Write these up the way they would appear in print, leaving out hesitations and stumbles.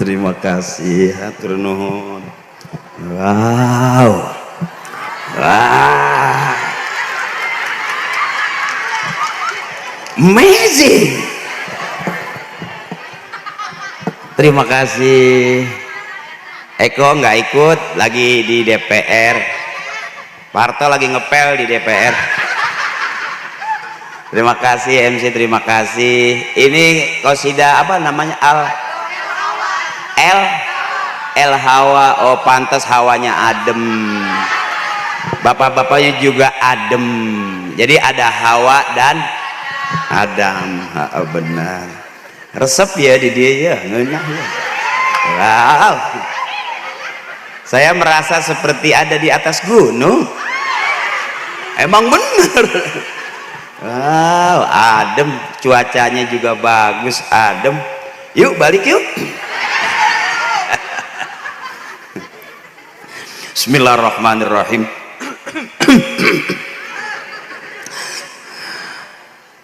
terima kasih, hatur nuhun. Wow, wah, amazing. Terima kasih. Eko nggak ikut lagi di DPR. Parto lagi ngepel di DPR. Terima kasih MC, terima kasih. Ini qasidah apa namanya? El Hawa. Oh pantas hawanya adem. Bapak-bapaknya juga adem. Jadi ada Hawa dan Adam. Benar. Resep ya di dia ya, ngenyah ya. Wow. Saya merasa seperti ada di atas gunung. Emang bener. Wow, adem, cuacanya juga bagus, adem. Yuk balik yuk. Bismillahirrahmanirrahim.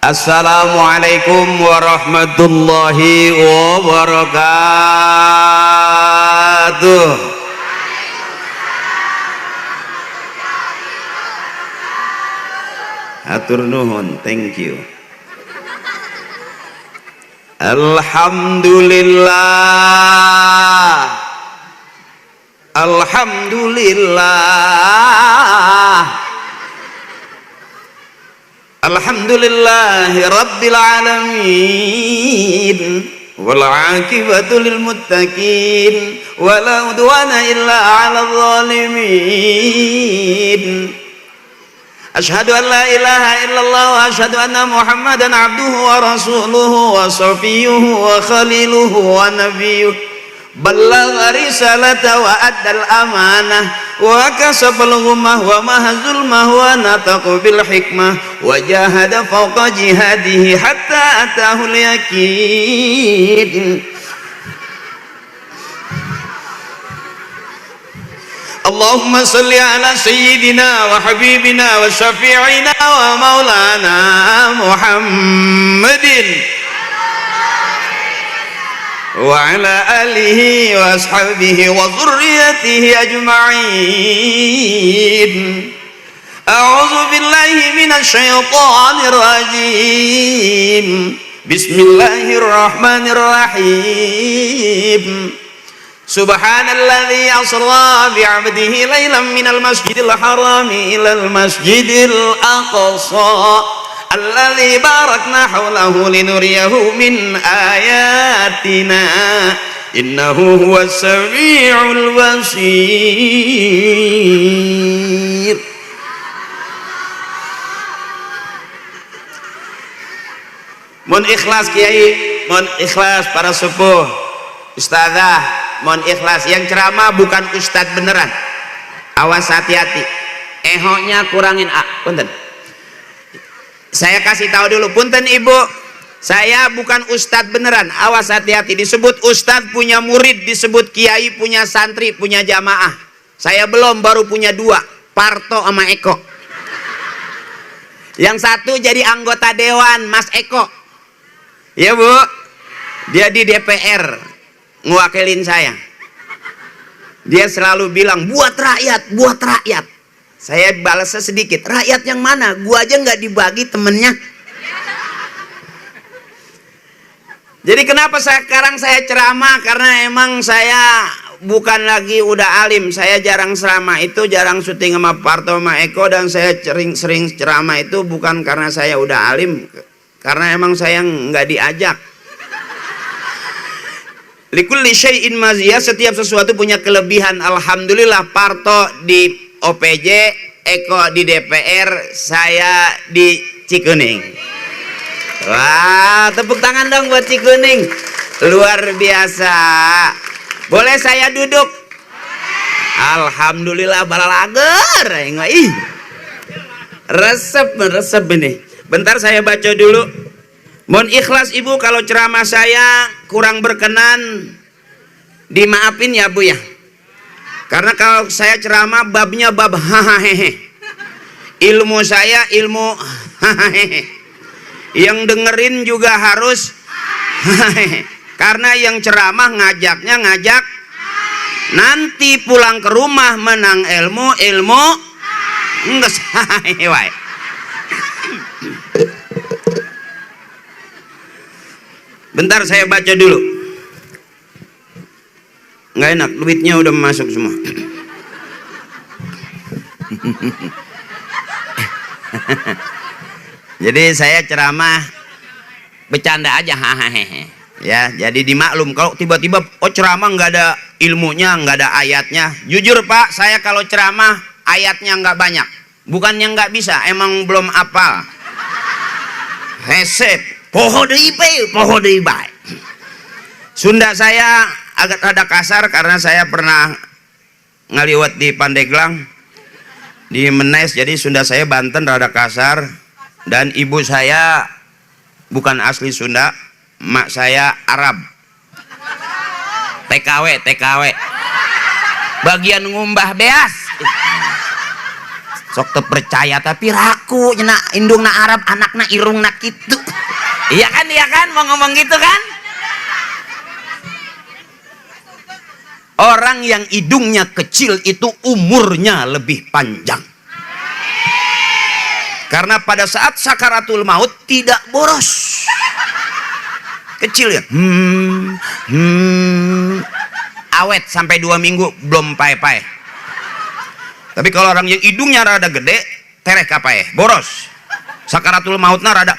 Assalamualaikum warahmatullahi wabarakatuh. Hatur nuhun, thank you. Alhamdulillah, alhamdulillah, alhamdulillahi rabbil alamin, wal aqibatu lil muttaqin, wala udwana illa 'alal zalimin. Asyhadu an la ilaha illallah wa asyhadu anna Muhammadan abduhu wa rasuluhu wa safiyuhu wa khaliluhu wa nabiyuhu. Ballagha risalata wa addal amanah wa kasabal ghummah wa mahazul mahwa nataqa bil hikmah wa jahada fawqa jihadihi hatta atahul yaqin. Allahumma salli ala sayyidina wa habibina wa syafi'ina wa maulana Muhammadin wa ala alihi wa ashabihi wa dhurriyyatihi ajma'in. A'udzu billahi minasy syaithanir rajim. Bismillahirrahmanirrahim. Subhanalladzi asra bi'abdihi lailan minal masjidil harami ilal masjidil aqsa alladzi barakna hawlahu linuriyahu min ayatina innahu huwas sami'ul basir. Mohon ikhlas Kiai, mohon ikhlas para sepuh, ustazah, mohon ikhlas. Yang ceramah bukan ustadz beneran, awas hati-hati, ehoknya kurangin. Punten, saya kasih tahu dulu, punten ibu, saya bukan ustadz beneran, awas hati-hati. Disebut ustadz punya murid, disebut kiai punya santri, punya jamaah. Saya belum, baru punya dua, Parto sama Eko. Yang satu jadi anggota dewan, Mas Eko, ya bu, dia di DPR ngewakilin saya. Dia selalu bilang buat rakyat, buat rakyat. Saya balasnya sedikit, rakyat yang mana? Gua aja nggak dibagi temennya. Jadi kenapa sekarang saya ceramah? Karena emang saya bukan lagi udah alim. Saya jarang ceramah itu, jarang syuting sama Parto sama Eko. Dan saya sering ceramah itu bukan karena saya udah alim, karena emang saya nggak diajak. Likulli syai'in maziyah, setiap sesuatu punya kelebihan. Alhamdulillah, Parto di OPJ, Eko di DPR, saya di Cikuning. Wah, tepuk tangan dong buat Cikuning. Luar biasa. Boleh saya duduk? Alhamdulillah, balalager. Resep ini. Bentar saya baca dulu. Mohon ikhlas ibu kalau ceramah saya kurang berkenan, dimaafin ya bu ya. Karena kalau saya ceramah babnya bab hahaha. Ilmu saya ilmu hahaha. Yang dengerin juga harus hahaha. Karena yang ceramah ngajaknya ngajak nanti pulang ke rumah menang ilmu enggak sae wae. Bentar saya baca dulu. Nggak enak, duitnya udah masuk semua. Jadi saya ceramah bercanda aja, ya. Jadi dimaklum kalau tiba-tiba ceramah nggak ada ilmunya, nggak ada ayatnya. Jujur Pak, saya kalau ceramah ayatnya nggak banyak. Bukannya nggak bisa, emang belum apal. Resep, poho deui bae. Sunda saya agak rada kasar karena saya pernah ngaliwat di Pandeglang, di Menes, jadi Sunda saya Banten rada kasar. Dan ibu saya bukan asli Sunda, mak saya Arab. TKW bagian ngumbah beas. Sok terpercaya tapi raku cenah indungna Arab, anakna irungna kitu. Iya kan mau ngomong gitu kan? Orang yang hidungnya kecil itu umurnya lebih panjang. Karena pada saat sakaratul maut tidak boros. Kecil ya. Awet sampai 2 minggu belum pae-pae. Tapi kalau orang yang hidungnya rada gede, tereh kapae, boros. Sakaratul mautna rada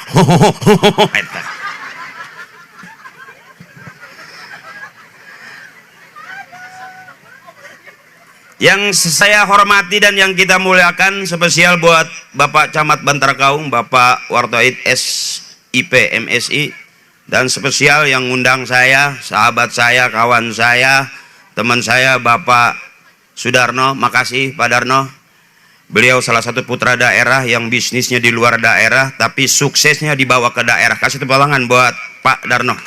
Yang saya hormati dan yang kita muliakan, spesial buat Bapak Camat Bantar Kaung, Bapak Wartoid SIP MSI, dan spesial yang ngundang saya, sahabat saya, kawan saya, teman saya, Bapak Sudarno. Makasih Pak Darno. Beliau salah satu putra daerah yang bisnisnya di luar daerah tapi suksesnya dibawa ke daerah. Kasih tepuk tangan buat Pak Darno.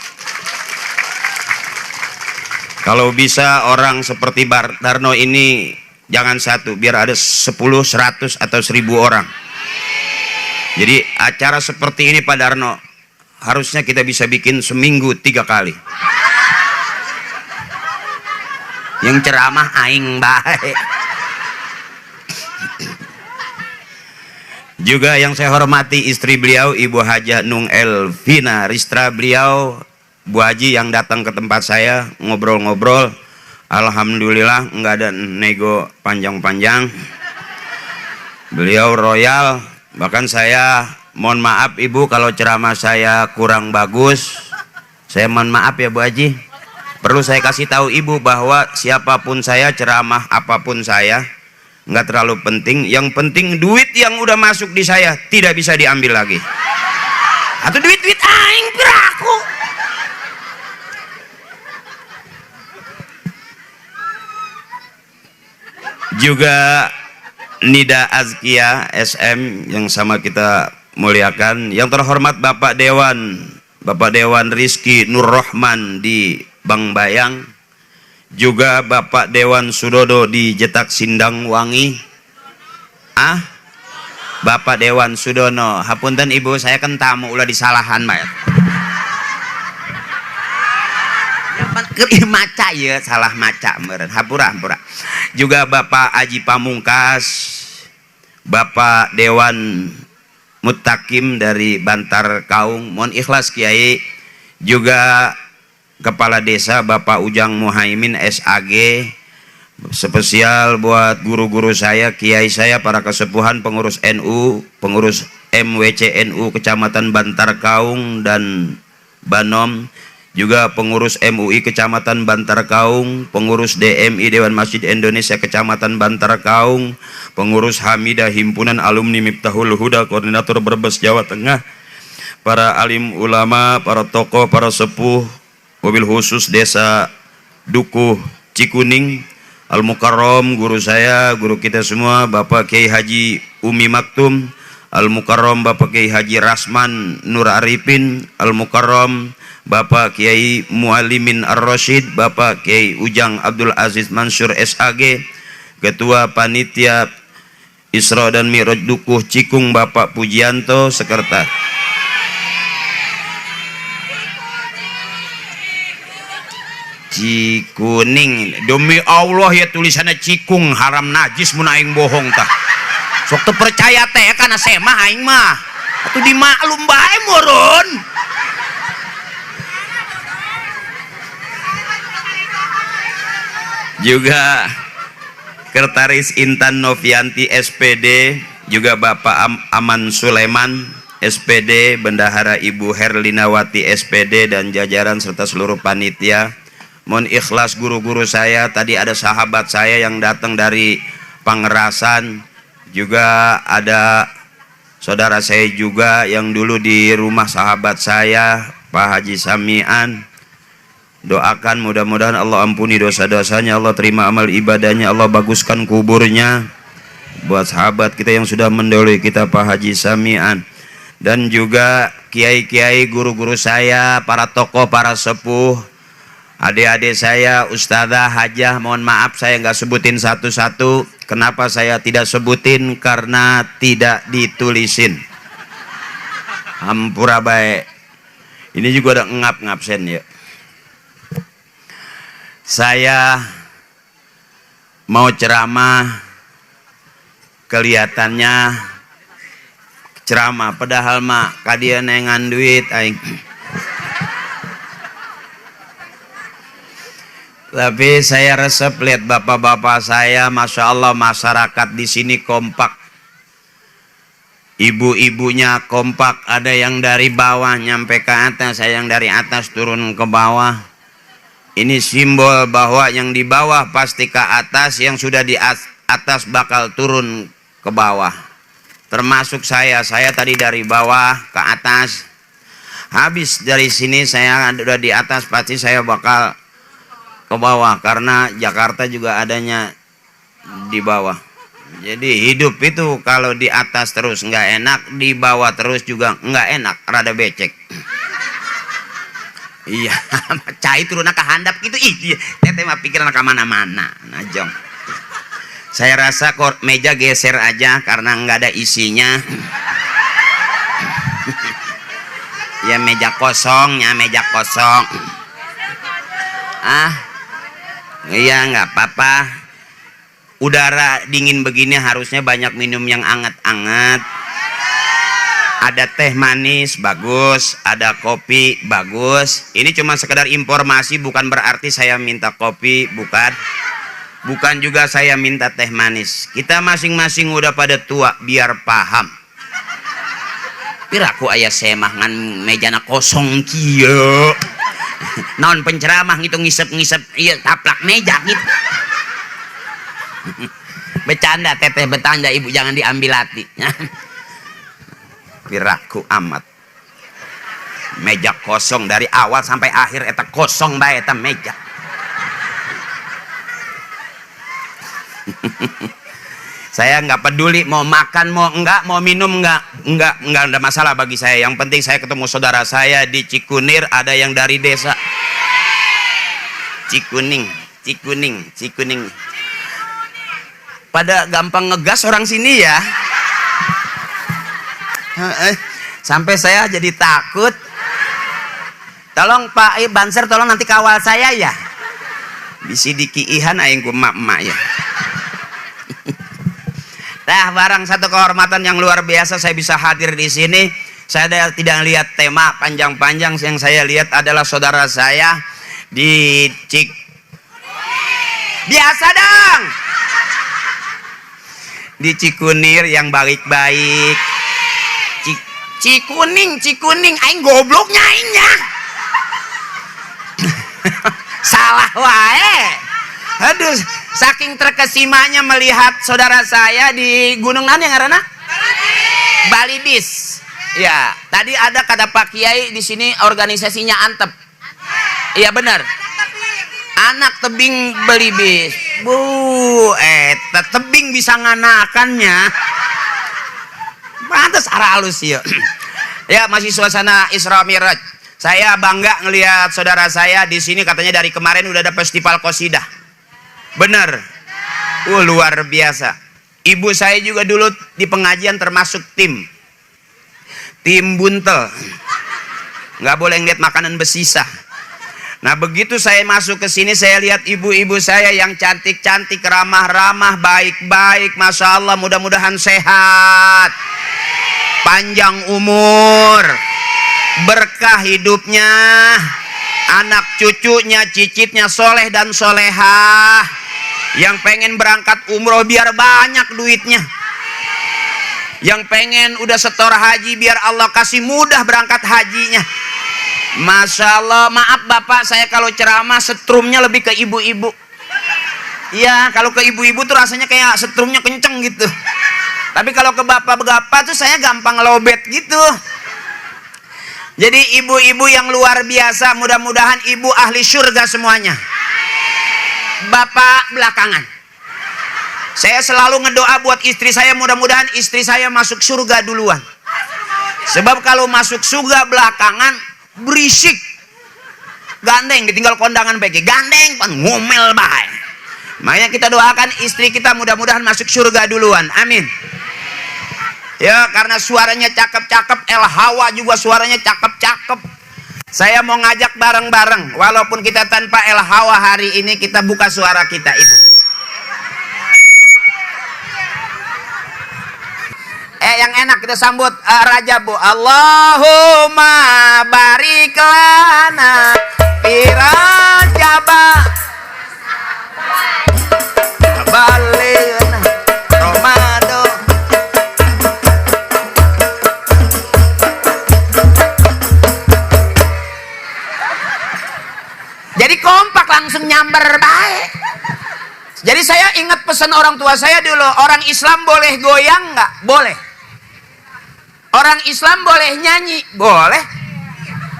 Kalau bisa orang seperti Darno ini jangan satu, biar ada 10, 100 atau 1000 orang. Jadi acara seperti ini Pak Darno harusnya kita bisa bikin seminggu 3 kali. Yang ceramah aing baik. Juga yang saya hormati istri beliau, Ibu Hajah Nung Elvina Ristra, beliau Bu Haji yang datang ke tempat saya ngobrol-ngobrol. Alhamdulillah nggak ada nego panjang-panjang. Beliau royal. Bahkan saya mohon maaf Ibu kalau ceramah saya kurang bagus. Saya mohon maaf ya Bu Haji. Perlu saya kasih tahu Ibu bahwa siapapun saya, ceramah apapun saya, nggak terlalu penting. Yang penting duit yang udah masuk di saya tidak bisa diambil lagi. Atau duit-duit aing piraku. Juga Nida Azkia SM yang sama kita muliakan. Yang terhormat Bapak Dewan Rizky Nur Rahman di Bang Bayang. Juga Bapak Dewan Sudodo di Jetak Sindang Wangi. Bapak Dewan Sudono. Hapunten Ibu, saya kan tamu ulah disalahan mah. Maca ya, salah maca meureun. Hampura. Juga Bapak Aji Pamungkas, Bapak Dewan Mutakim dari Bantar Kaung, mohon ikhlas Kiai. Juga Kepala Desa Bapak Ujang Muhaimin SAG. Spesial buat guru-guru saya, kiai saya, para kesepuhan, pengurus NU, pengurus MWCNU Kecamatan Bantar Kaung dan Banom. Juga pengurus MUI Kecamatan Bantar Kaung, pengurus DMI Dewan Masjid Indonesia Kecamatan Bantar Kaung, pengurus Hamidah Himpunan Alumni Miftahul Huda, koordinator Brebes Jawa Tengah, para alim ulama, para tokoh, para sepuh, mobil khusus Desa Dukuh Cikuning, Al-Mukarram, guru saya, guru kita semua, Bapak Kiai Haji Umi Maktum, Al-Mukarram Bapak Kiai Haji Rasman Nur Arifin, Al-Mukarram Bapak Kiai Mualimin Ar-Rasyid, Bapak Kiai Ujang Abdul Aziz Mansur SAG, Ketua Panitia Isra dan Mi'raj Dukuh Cikung Bapak Pujianto, Sekretaris Cikuning. Demi Allah ya tulisannya Cikung, haram najis mun aing bohong tah. Sok teu percaya teh kana saya mah aing mah. Atuh dimaklum bae meureun. Juga Sekretaris Intan Novianti SPD, juga Bapak Aman Sulaiman SPD, Bendahara Ibu Herlinawati SPD dan jajaran serta seluruh panitia. Mohon ikhlas guru-guru saya, tadi ada sahabat saya yang datang dari Pangerasan, juga ada saudara saya juga yang dulu di rumah sahabat saya, Pak Haji Samian. Doakan mudah-mudahan Allah ampuni dosa-dosanya, Allah terima amal ibadahnya, Allah baguskan kuburnya. Buat sahabat kita yang sudah mendahului kita, Pak Haji Samian, dan juga kiai-kiai, guru-guru saya, para tokoh, para sepuh, adik-adik saya, ustadzah, hajah, mohon maaf saya nggak sebutin satu-satu. Kenapa saya tidak sebutin? Karena tidak ditulisin. Hampura baik. Ini juga ada ngap-ngapsen ya. Saya mau ceramah, kelihatannya ceramah, padahal mah kadia nengan duit aing. Tapi saya resep lihat bapak-bapak saya, masya Allah masyarakat di sini kompak, ibu-ibunya kompak, ada yang dari bawah nyampe ke atas, saya yang dari atas turun ke bawah. Ini simbol bahwa yang di bawah pasti ke atas, yang sudah di atas bakal turun ke bawah. Termasuk saya tadi dari bawah ke atas. Habis dari sini saya udah di atas, pasti saya bakal ke bawah karena Jakarta juga adanya di bawah. Jadi hidup itu kalau di atas terus nggak enak, di bawah terus juga nggak enak, rada becek. Iya, cai turun ke handap gitu. Iya, teteh mah pikiran ke mana-mana. Nah, jong. Saya rasa kok meja geser aja karena nggak ada isinya. Ya meja kosong, ya meja kosong. Iya nggak apa-apa. Udara dingin begini harusnya banyak minum yang anget-anget. Ada teh manis bagus, ada kopi bagus. Ini cuma sekedar informasi, bukan berarti saya minta kopi, bukan juga saya minta teh manis. Kita masing-masing udah pada tua, biar paham. Piraku ayah semah ngan mejana kosong kieu. Naon penceramah gitu ngisep-ngisep iya taplak meja gitu. Bercanda teteh, bertanda ibu, jangan diambil hati. Piraku amat. Meja kosong dari awal sampai akhir eta kosong bae eta meja. Saya nggak peduli mau makan mau enggak, mau minum enggak ada masalah bagi saya. Yang penting saya ketemu saudara saya di Cikunir, ada yang dari desa Cikuning. Pada gampang ngegas orang sini ya. Sampai saya jadi takut. Tolong Pak Banser, tolong nanti kawal saya ya. Bisi dikiihan aing ku emak-emak ya. Nah, barang satu kehormatan yang luar biasa saya bisa hadir di sini. Saya tidak lihat tema panjang-panjang, yang saya lihat adalah saudara saya di biasa dong. Di Cikunir yang baik-baik. Cikuning, aing gobloknya aingnya. Salah wae. Aduh, saking terkesimanya melihat saudara saya di Gunung Nan yang ngaranna Balibis. Ya, tadi ada kata Pak Kiai di sini organisasinya Antep. Iya benar. Anak tebing Balibis. Bu, tebing bisa nganakannya. Pantes arah halus ya. Ya, masih suasana Isra Mi'raj. Saya bangga ngelihat saudara saya di sini, katanya dari kemarin udah ada festival qosidah. Bener. Luar biasa. Ibu saya juga dulu di pengajian termasuk tim buntel. Nggak boleh ngeliat makanan bersisa. Nah begitu saya masuk ke sini, saya lihat ibu-ibu saya yang cantik-cantik, ramah-ramah, baik-baik, masya Allah, mudah-mudahan sehat, panjang umur, berkah hidupnya, anak cucunya, cicitnya soleh dan solehah. Yang pengen berangkat umroh biar banyak duitnya. Yang pengen udah setor haji biar Allah kasih mudah berangkat hajinya. Masya Allah, maaf Bapak, saya kalau ceramah setrumnya lebih ke ibu-ibu. Iya, kalau ke ibu-ibu tuh rasanya kayak setrumnya kenceng gitu. Tapi kalau ke bapak-bapak tuh saya gampang lobet gitu. Jadi ibu-ibu yang luar biasa, mudah-mudahan ibu ahli surga semuanya. Bapak belakangan. Saya selalu ngedoa buat istri saya, mudah-mudahan istri saya masuk surga duluan. Sebab kalau masuk surga belakangan berisik, gandeng, ditinggal kondangan baik, gandeng pan ngomel baik. Makanya kita doakan istri kita mudah-mudahan masuk surga duluan, amin. Ya, karena suaranya cakep-cakep, El Hawa juga suaranya cakep-cakep. Saya mau ngajak bareng-bareng, walaupun kita tanpa El Hawa hari ini, kita buka suara kita, ibu. Yang enak kita sambut Raja Bu. Allahumma barik lana fi Rajaba balighna Ramadan. Jadi kompak langsung nyamber baik. Jadi saya ingat pesan orang tua saya dulu, orang Islam boleh goyang nggak? Boleh. Orang Islam boleh nyanyi? Boleh.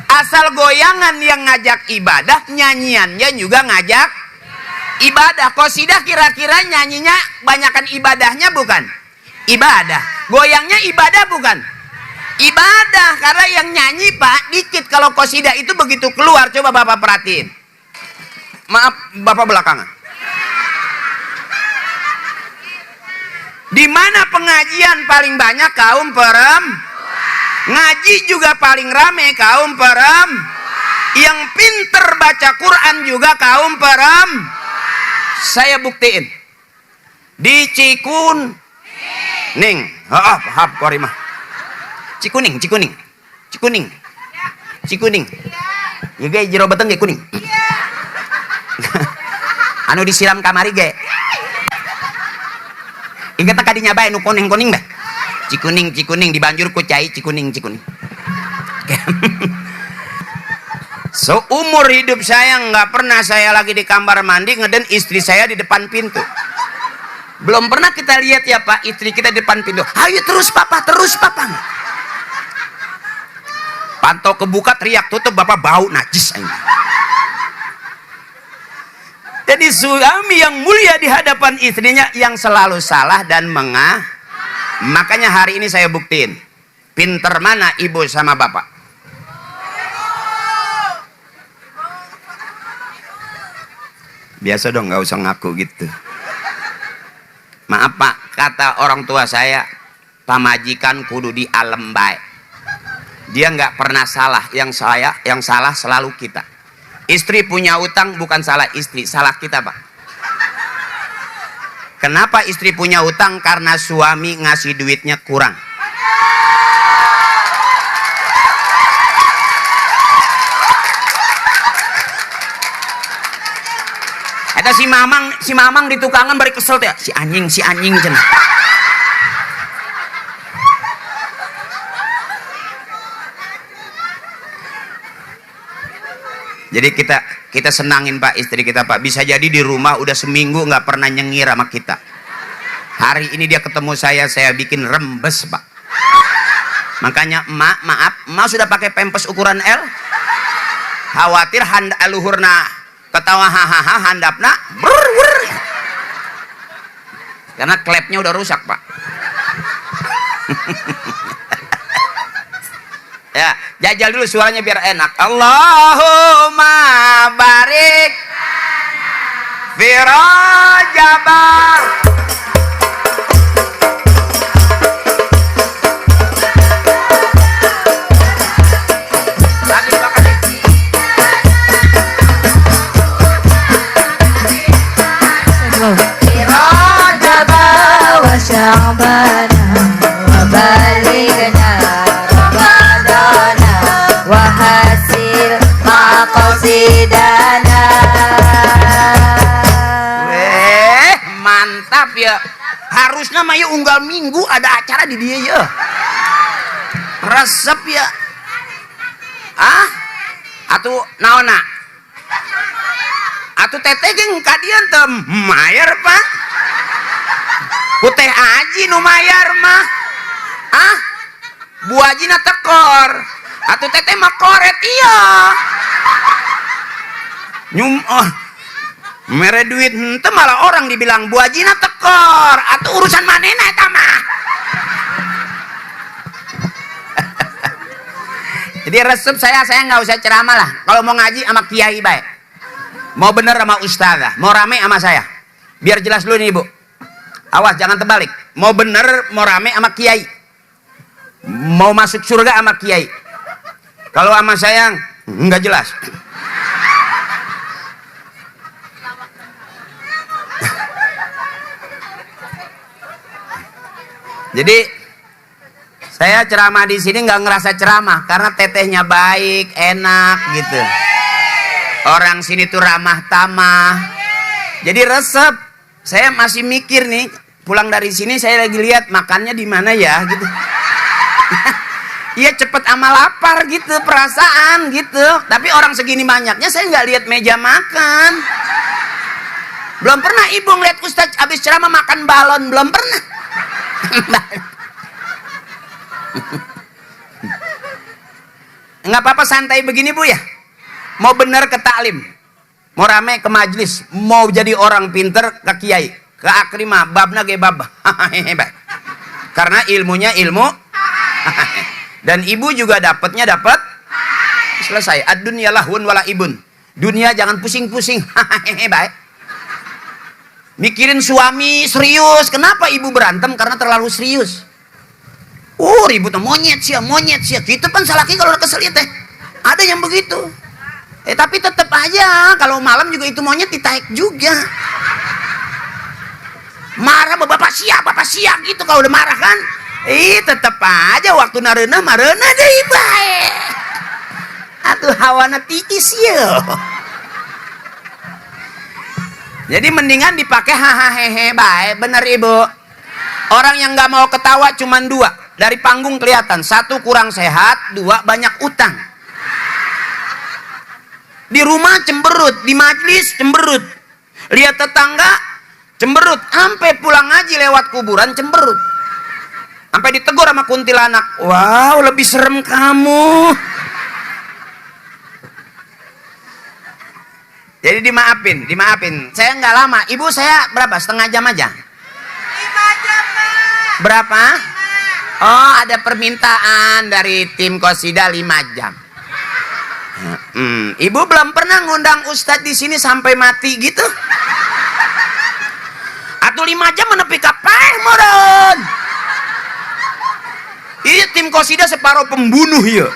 Asal goyangan yang ngajak ibadah, nyanyiannya juga ngajak ibadah. Qasidah kira-kira nyanyinya banyakan ibadahnya bukan? Ibadah. Goyangnya ibadah bukan? Ibadah. Karena yang nyanyi Pak dikit. Kalau qasidah itu begitu keluar, coba Bapak perhatiin. Maaf Bapak belakangan. Di mana pengajian paling banyak? Kaum perempuan. Ngaji juga paling rame kaum perempuan. Yang pinter baca Quran juga kaum perempuan. Saya buktiin. Di Cikuning. Hap korimah. Cikuning. Ya ge jero beteng ge kuning. Anu disiram kamari ge. Ingat kadinya bae nu kuning-kuning dah. Cikuning dibanjur ku cai cikuning. Seumur hidup saya nggak pernah saya lagi di kamar mandi ngeden istri saya di depan pintu. Belum pernah kita lihat ya Pak istri kita di depan pintu. Ayo terus papa. Pantau kebuka teriak tutup Bapak bau najis ini. Jadi suami yang mulia di hadapan istrinya yang selalu salah dan makanya hari ini saya buktiin pinter mana ibu sama bapak. Biasa dong, nggak usah ngaku gitu. Maaf Pak, kata orang tua saya, pamajikan kudu di alam baik. Dia nggak pernah salah, yang salah selalu kita. Istri punya utang bukan salah istri, salah kita Pak. Kenapa istri punya utang? Karena suami ngasih duitnya kurang. Ada si mamang di tukangan bari kesel teh, si anjing cenah. Jadi kita senangin Pak istri kita Pak. Bisa jadi di rumah udah seminggu nggak pernah nyengir sama kita. Hari ini dia ketemu saya bikin rembes Pak. Makanya maaf sudah pakai pempes ukuran L. Khawatir luhurna ketawa hahaha handapna brr. Karena klepnya udah rusak Pak. Ya, jajal dulu suaranya biar enak. Allahumma barik fi Rajaba. namanya unggal minggu ada acara di dia ya. Resep ya. Atuh naona. Atuh teteh jeung kadian teh mayar Pak. Putih aji nu mayar mah. Bu ajina tekor. Atuh teteh mah koret iya. Mere duit henteu malah orang dibilang bu ajina tekor. Atuh urusan manehna eta mah. Jadi resep saya nggak usah ceramah lah. Kalau mau ngaji sama kiai baik. Mau bener sama ustazah, mau rame sama saya. Biar jelas dulu nih Ibu. Awas jangan terbalik. Mau bener, mau rame sama kiai. Mau masuk surga sama kiai. Kalau sama saya nggak jelas. Jadi saya ceramah di sini nggak ngerasa ceramah karena tetehnya baik, enak gitu. Orang sini tuh ramah tamah. Jadi resep. Saya masih mikir nih, pulang dari sini saya lagi lihat makannya di mana ya gitu. Iya cepet ama lapar gitu, perasaan gitu. Tapi orang segini banyaknya saya nggak lihat meja makan. Belum pernah ibu ngeliat Ustadz habis ceramah makan balon, belum pernah. Nggak apa-apa santai begini Bu ya. Mau bener ke taklim, mau rame ke majlis, mau jadi orang pinter ke kiai, ke akrimah, babna ge bab. Hebat. Karena ilmunya ilmu. Dan ibu juga dapatnya dapat. Selesai. Ad-dunya lahun wala ibun. Dunia jangan pusing-pusing. Hebat. Mikirin suami serius. Kenapa ibu berantem? Karena terlalu serius. Ributnya monyet sih. Gitu kan salaki kalau udah kesel ya teh. Ada yang begitu. Tapi tetap aja kalau malam juga itu monyet ditaik juga. Marah bapak siap gitu kalau udah marah kan. Tetap aja waktu nareunah mareunah deui bae. Atuh hawana tiis ya. Jadi mendingan dipakai hahaha bae, bener Ibu. Orang yang nggak mau ketawa cuman dua. Dari panggung kelihatan, satu kurang sehat, dua banyak utang. Di rumah cemberut, di majlis cemberut. Lihat tetangga cemberut, sampai pulang ngaji lewat kuburan cemberut. Sampai ditegur sama kuntilanak. Wow, lebih serem kamu. Jadi dimaafin. Saya nggak lama. Ibu saya berapa? Setengah jam aja. 5 jam Pak. Berapa? Oh, ada permintaan dari tim Qasidah 5 jam. Ibu belum pernah ngundang Ustadz di sini sampai mati gitu? Atau 5 jam menepi kapan, moron? Iya tim Qasidah separuh pembunuh ya.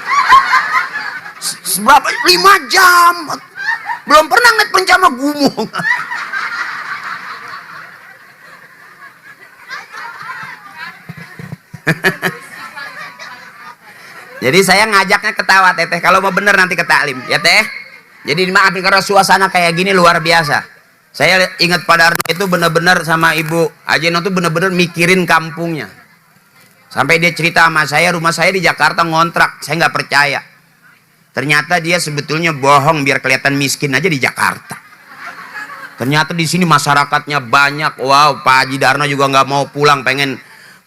Berapa? 5 jam. Belum pernah ngeliat pencama gumung. Jadi saya ngajaknya ketawa teteh. Kalau mau bener nanti ke taklim ya teh. Jadi maafin karena suasana kayak gini luar biasa. Saya ingat Pak Darno itu bener-bener sama Ibu Ajeno tuh bener-bener mikirin kampungnya. Sampai dia cerita sama saya, rumah saya di Jakarta ngontrak. Saya nggak percaya. Ternyata dia sebetulnya bohong biar kelihatan miskin aja di Jakarta. Ternyata di sini masyarakatnya banyak. Wow, Pak Haji Darno juga nggak mau pulang, pengen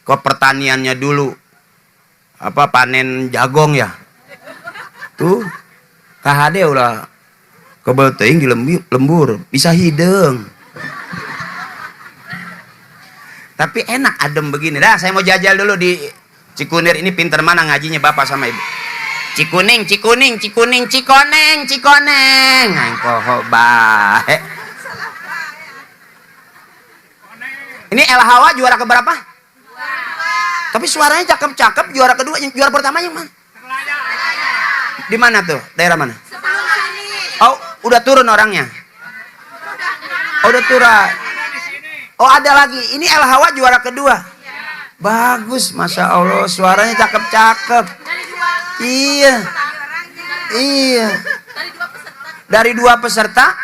ke pertaniannya dulu. Apa panen jagong ya? Tuh, KHD ulah kebel teuing di lembur, bisa hidung. Tapi enak adem begini. Dah, saya mau jajal dulu di Cikunir. Ini pinter mana ngajinya Bapak sama Ibu. Cikuning. Ngangkoh bae. Ini El Hawa juara keberapa? Tapi suaranya cakep-cakep. Juara kedua, juara pertama yang mana? Di mana tuh? Daerah mana? Oh, udah turun orangnya. Oh, udah turun. Oh, ada lagi. Ini El Hawa juara kedua. Bagus, Masya Allah. Suaranya cakep-cakep. Iya. Dari 2 peserta.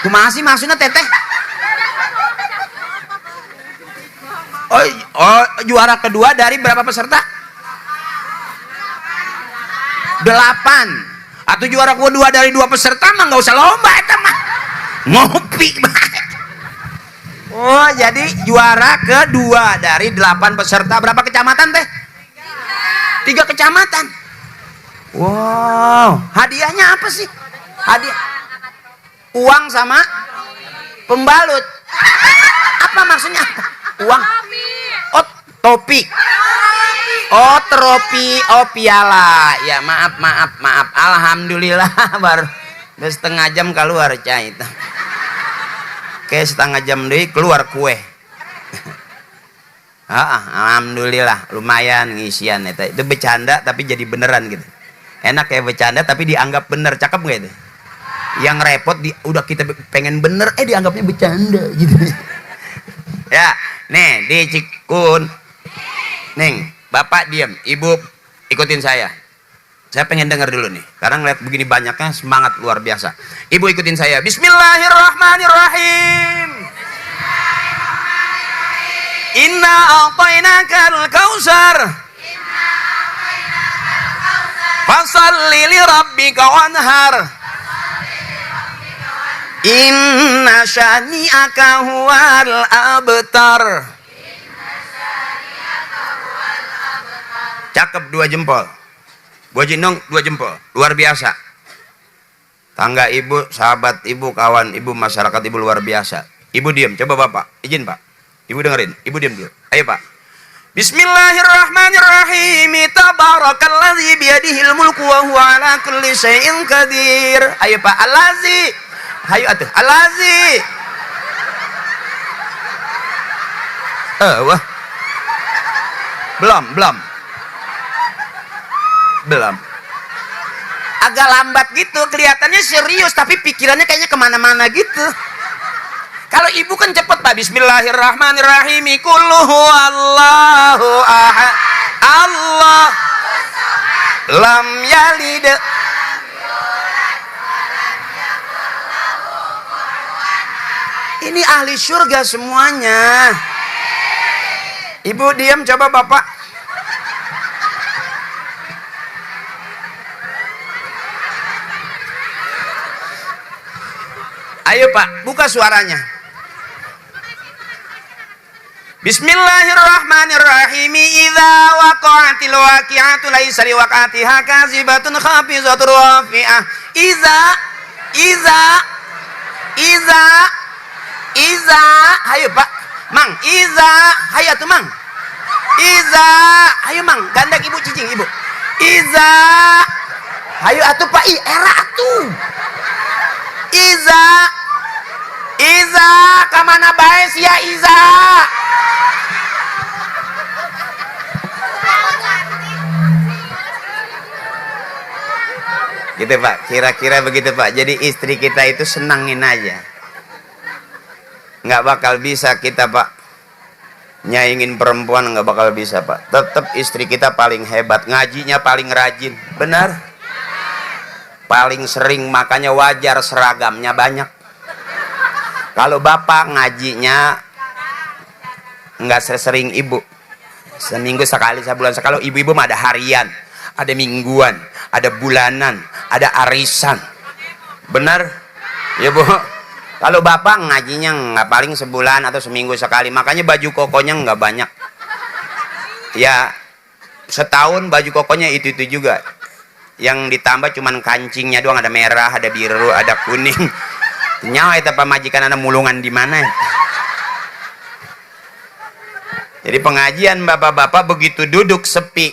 Kumaha sih maksudnya teteh? Oh, juara kedua dari berapa peserta? 8. Atau juara kedua dari 2 peserta mah nggak usah lomba eta mah. Ngopi. Oh, jadi juara kedua dari 8 peserta. Berapa kecamatan teh? 3 kecamatan. Wow, hadiahnya apa sih? Hadiah uang sama pembalut. Apa maksudnya? Uang. Oh, topi. Oh, tropi. Oh, piala. Ya, maaf. Alhamdulillah baru setengah jam keluar cai itu. Oke, setengah jam deh keluar kue. Alhamdulillah lumayan ngisian itu bercanda tapi jadi beneran gitu. Enak kayak bercanda tapi dianggap bener. Cakep gak itu? Yang repot udah kita pengen bener dianggapnya bercanda gitu. Ya, nih di Cikun. Neng, Bapak diam, Ibu ikutin saya. Saya pengen dengar dulu nih. Karena ngeliat begini banyaknya semangat luar biasa. Ibu ikutin saya. Bismillahirrahmanirrahim. Inna a'tainakal kautsar. Fasholli li rabbika wanhar. Inna syani'aka huwal abtar. Cakep 2 jempol. Bu Jinong 2 jempol. Luar biasa. Tangga ibu, sahabat ibu, kawan ibu, masyarakat ibu luar biasa. Ibu diam, coba Bapak. Izin Pak. Ibu dengerin. Ibu diam dulu. Ayo Pak. Bismillahirrahmanirrahim. Tabarakalladzi biyadihil mulku wa huwa ala kulli syai'in qadir. Ayo Pak. Allazi. Hayu atuh. Allazi. Wah. Belum. Agak lambat gitu, kelihatannya serius tapi pikirannya kayaknya kemana-mana gitu. Kalau ibu kan cepet Pak. Bismillahirrahmanirrahim. Qul huwallahu ahad. Allah lam yalid. Ini ahli surga semuanya. Ibu diam, coba Bapak. Ayo Pak, buka suaranya. Bismillahirrahmanirrahim. Idza waqa'atil waqi'atu laisa liwaqa'atiha kazibatun khafizatur rafi'ah. Iza. Ayo Pak. Mang, iza. Hayo tuh Mang. Iza. Ayo Mang, gandeng ibu cicing ibu. Iza. Ayo atuh Pak, era atuh. Iza, kamana bae sia Iza? Gitu Pak, kira-kira begitu Pak. Jadi istri kita itu senangin aja. Nggak bakal bisa kita Pak nyaingin perempuan, nggak bakal bisa Pak. Tetap istri kita paling hebat, ngajinya paling rajin, benar? Paling sering, makanya wajar seragamnya banyak. Kalau bapak ngajinya nggak sesering ibu, seminggu sekali, sebulan sekali. Kalau ibu-ibu mah ada harian, ada mingguan, ada bulanan, ada arisan, benar ya Bu? Kalau bapak ngajinya nggak paling sebulan atau seminggu sekali, makanya baju kokonya nggak banyak. Ya setahun baju kokonya itu juga. Yang ditambah cuman kancingnya doang, ada merah, ada biru, ada kuning. Nyawa itu pemajikan anak mulungan di mana? Jadi pengajian bapak-bapak begitu duduk sepi.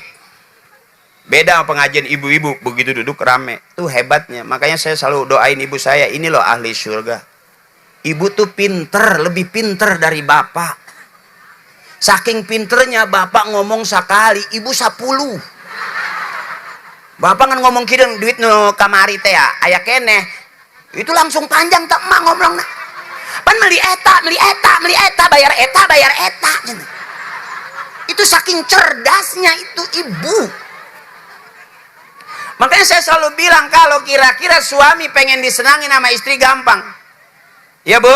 Beda sama pengajian ibu-ibu, begitu duduk rame. Itu hebatnya. Makanya saya selalu doain ibu saya, ini loh ahli surga. Ibu tuh pinter, lebih pinter dari bapak. Saking pinternya bapak ngomong sekali, ibu 10. Bapak kan ngomong kideng duit no kamari teh ya, aya keneh. Itu langsung panjang tak emak ngomong. Pan beli eta, bayar eta. Itu saking cerdasnya itu ibu. Makanya saya selalu bilang kalau kira-kira suami pengen disenangin sama istri gampang. Ya Bu?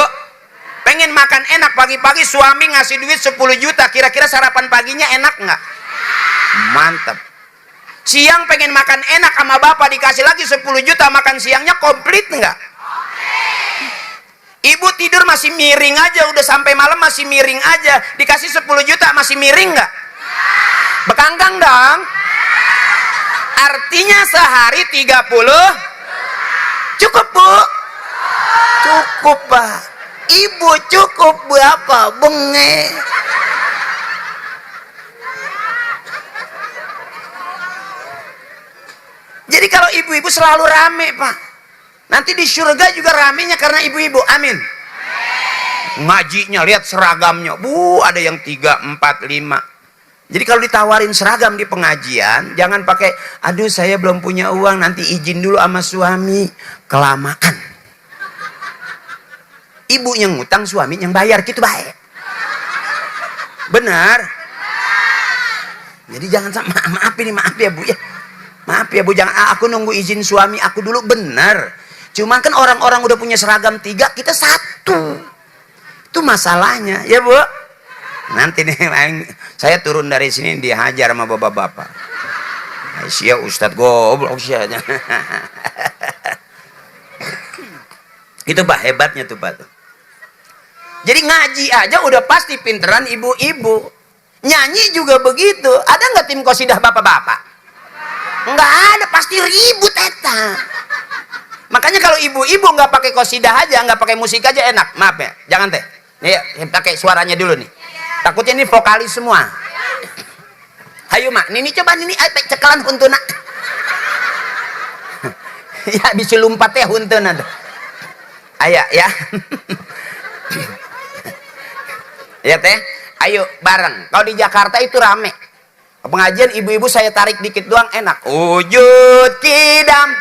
pengen makan enak pagi-pagi, suami ngasih duit 10 juta, kira-kira sarapan paginya enak nggak? Mantap. Siang pengen makan enak sama bapak, dikasih lagi 10 juta, makan siangnya komplit nggak? Ibu tidur masih miring aja, udah sampai malam masih miring aja, dikasih 10 juta masih miring nggak? Bekangkang dong. Artinya sehari 30 cukup, Bu? Cukup, Pak. Ibu cukup berapa? Benge. Jadi kalau ibu-ibu selalu rame, Pak. Nanti di surga juga ramenya karena ibu-ibu. Amin. Ngajinya, lihat seragamnya. Bu, ada yang 3, 4, 5. Jadi kalau ditawarin seragam di pengajian, jangan pakai, aduh saya belum punya uang, nanti izin dulu sama suami. Kelamaan. Ibu yang ngutang, suami yang bayar, gitu baik. Benar. Jadi jangan maaf ya Bu ya. Maaf ya Bu, jangan aku nunggu izin suami aku dulu, benar. Cuman kan orang-orang udah punya seragam 3, kita 1. Itu masalahnya, ya Bu. Nanti nih saya turun dari sini dihajar sama bapak-bapak. Sia Ustadz goblok sia. Itu Pak hebatnya tuh Pak. Jadi ngaji aja udah pasti pinteran ibu-ibu. Nyanyi juga begitu. Ada nggak tim qosidah bapak-bapak? Nggak ada, pasti ribut eta. Makanya kalau ibu-ibu nggak pakai qosidah aja, nggak pakai musik aja enak. Maaf ya, jangan teh. Nih pakai suaranya dulu nih. Takutnya ini vokalis semua. Ayo mak, Nini coba Nini cekelan huntuna. Ya bisa lompat ya huntuna. Ayo ya. Ya teh, ayo bareng. Kalau di Jakarta itu rame. Pengajian ibu-ibu saya tarik dikit doang enak. Wujud kidam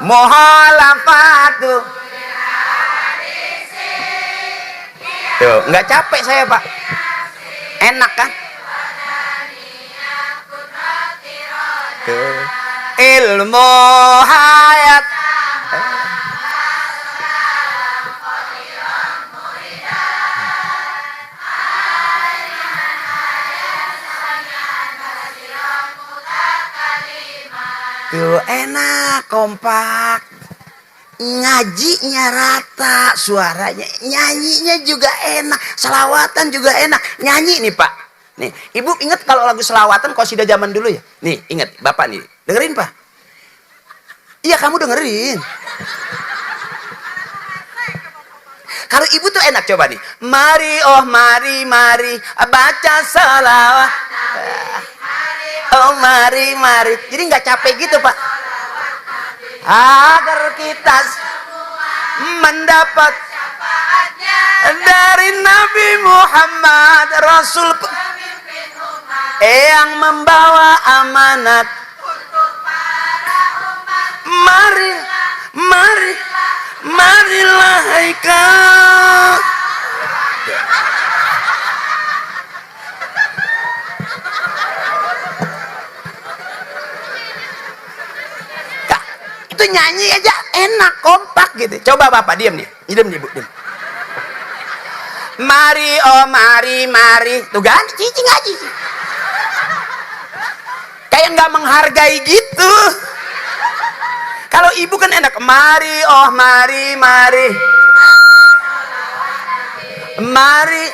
mohalafatu. Tuh, nggak capek saya Pak. Enak kan? Tuh. Ilmu hayat. Tuh enak, kompak. Ngajinya rata, suaranya, nyanyinya juga enak, selawatan juga enak. Nyanyi nih Pak. Nih, Ibu ingat kalau lagu selawatan qosidah zaman dulu ya? Nih, ingat Bapak nih. Dengerin Pak. Iya, kamu dengerin. Kalau Ibu tuh enak coba nih. Mari oh mari baca selawat. Oh mari. Jadi nggak capek gitu Pak. Agar kita mendapat dari Nabi Muhammad Rasul yang membawa amanat. Marilah ikut. Itu nyanyi aja enak, kompak gitu. Coba Bapak diam nih. Diam nih Bu, diam. Mari oh mari. Tuh ganti cici ngaji. Kayak nggak menghargai gitu. Kalau Ibu kan enak. Mari oh mari. Mari.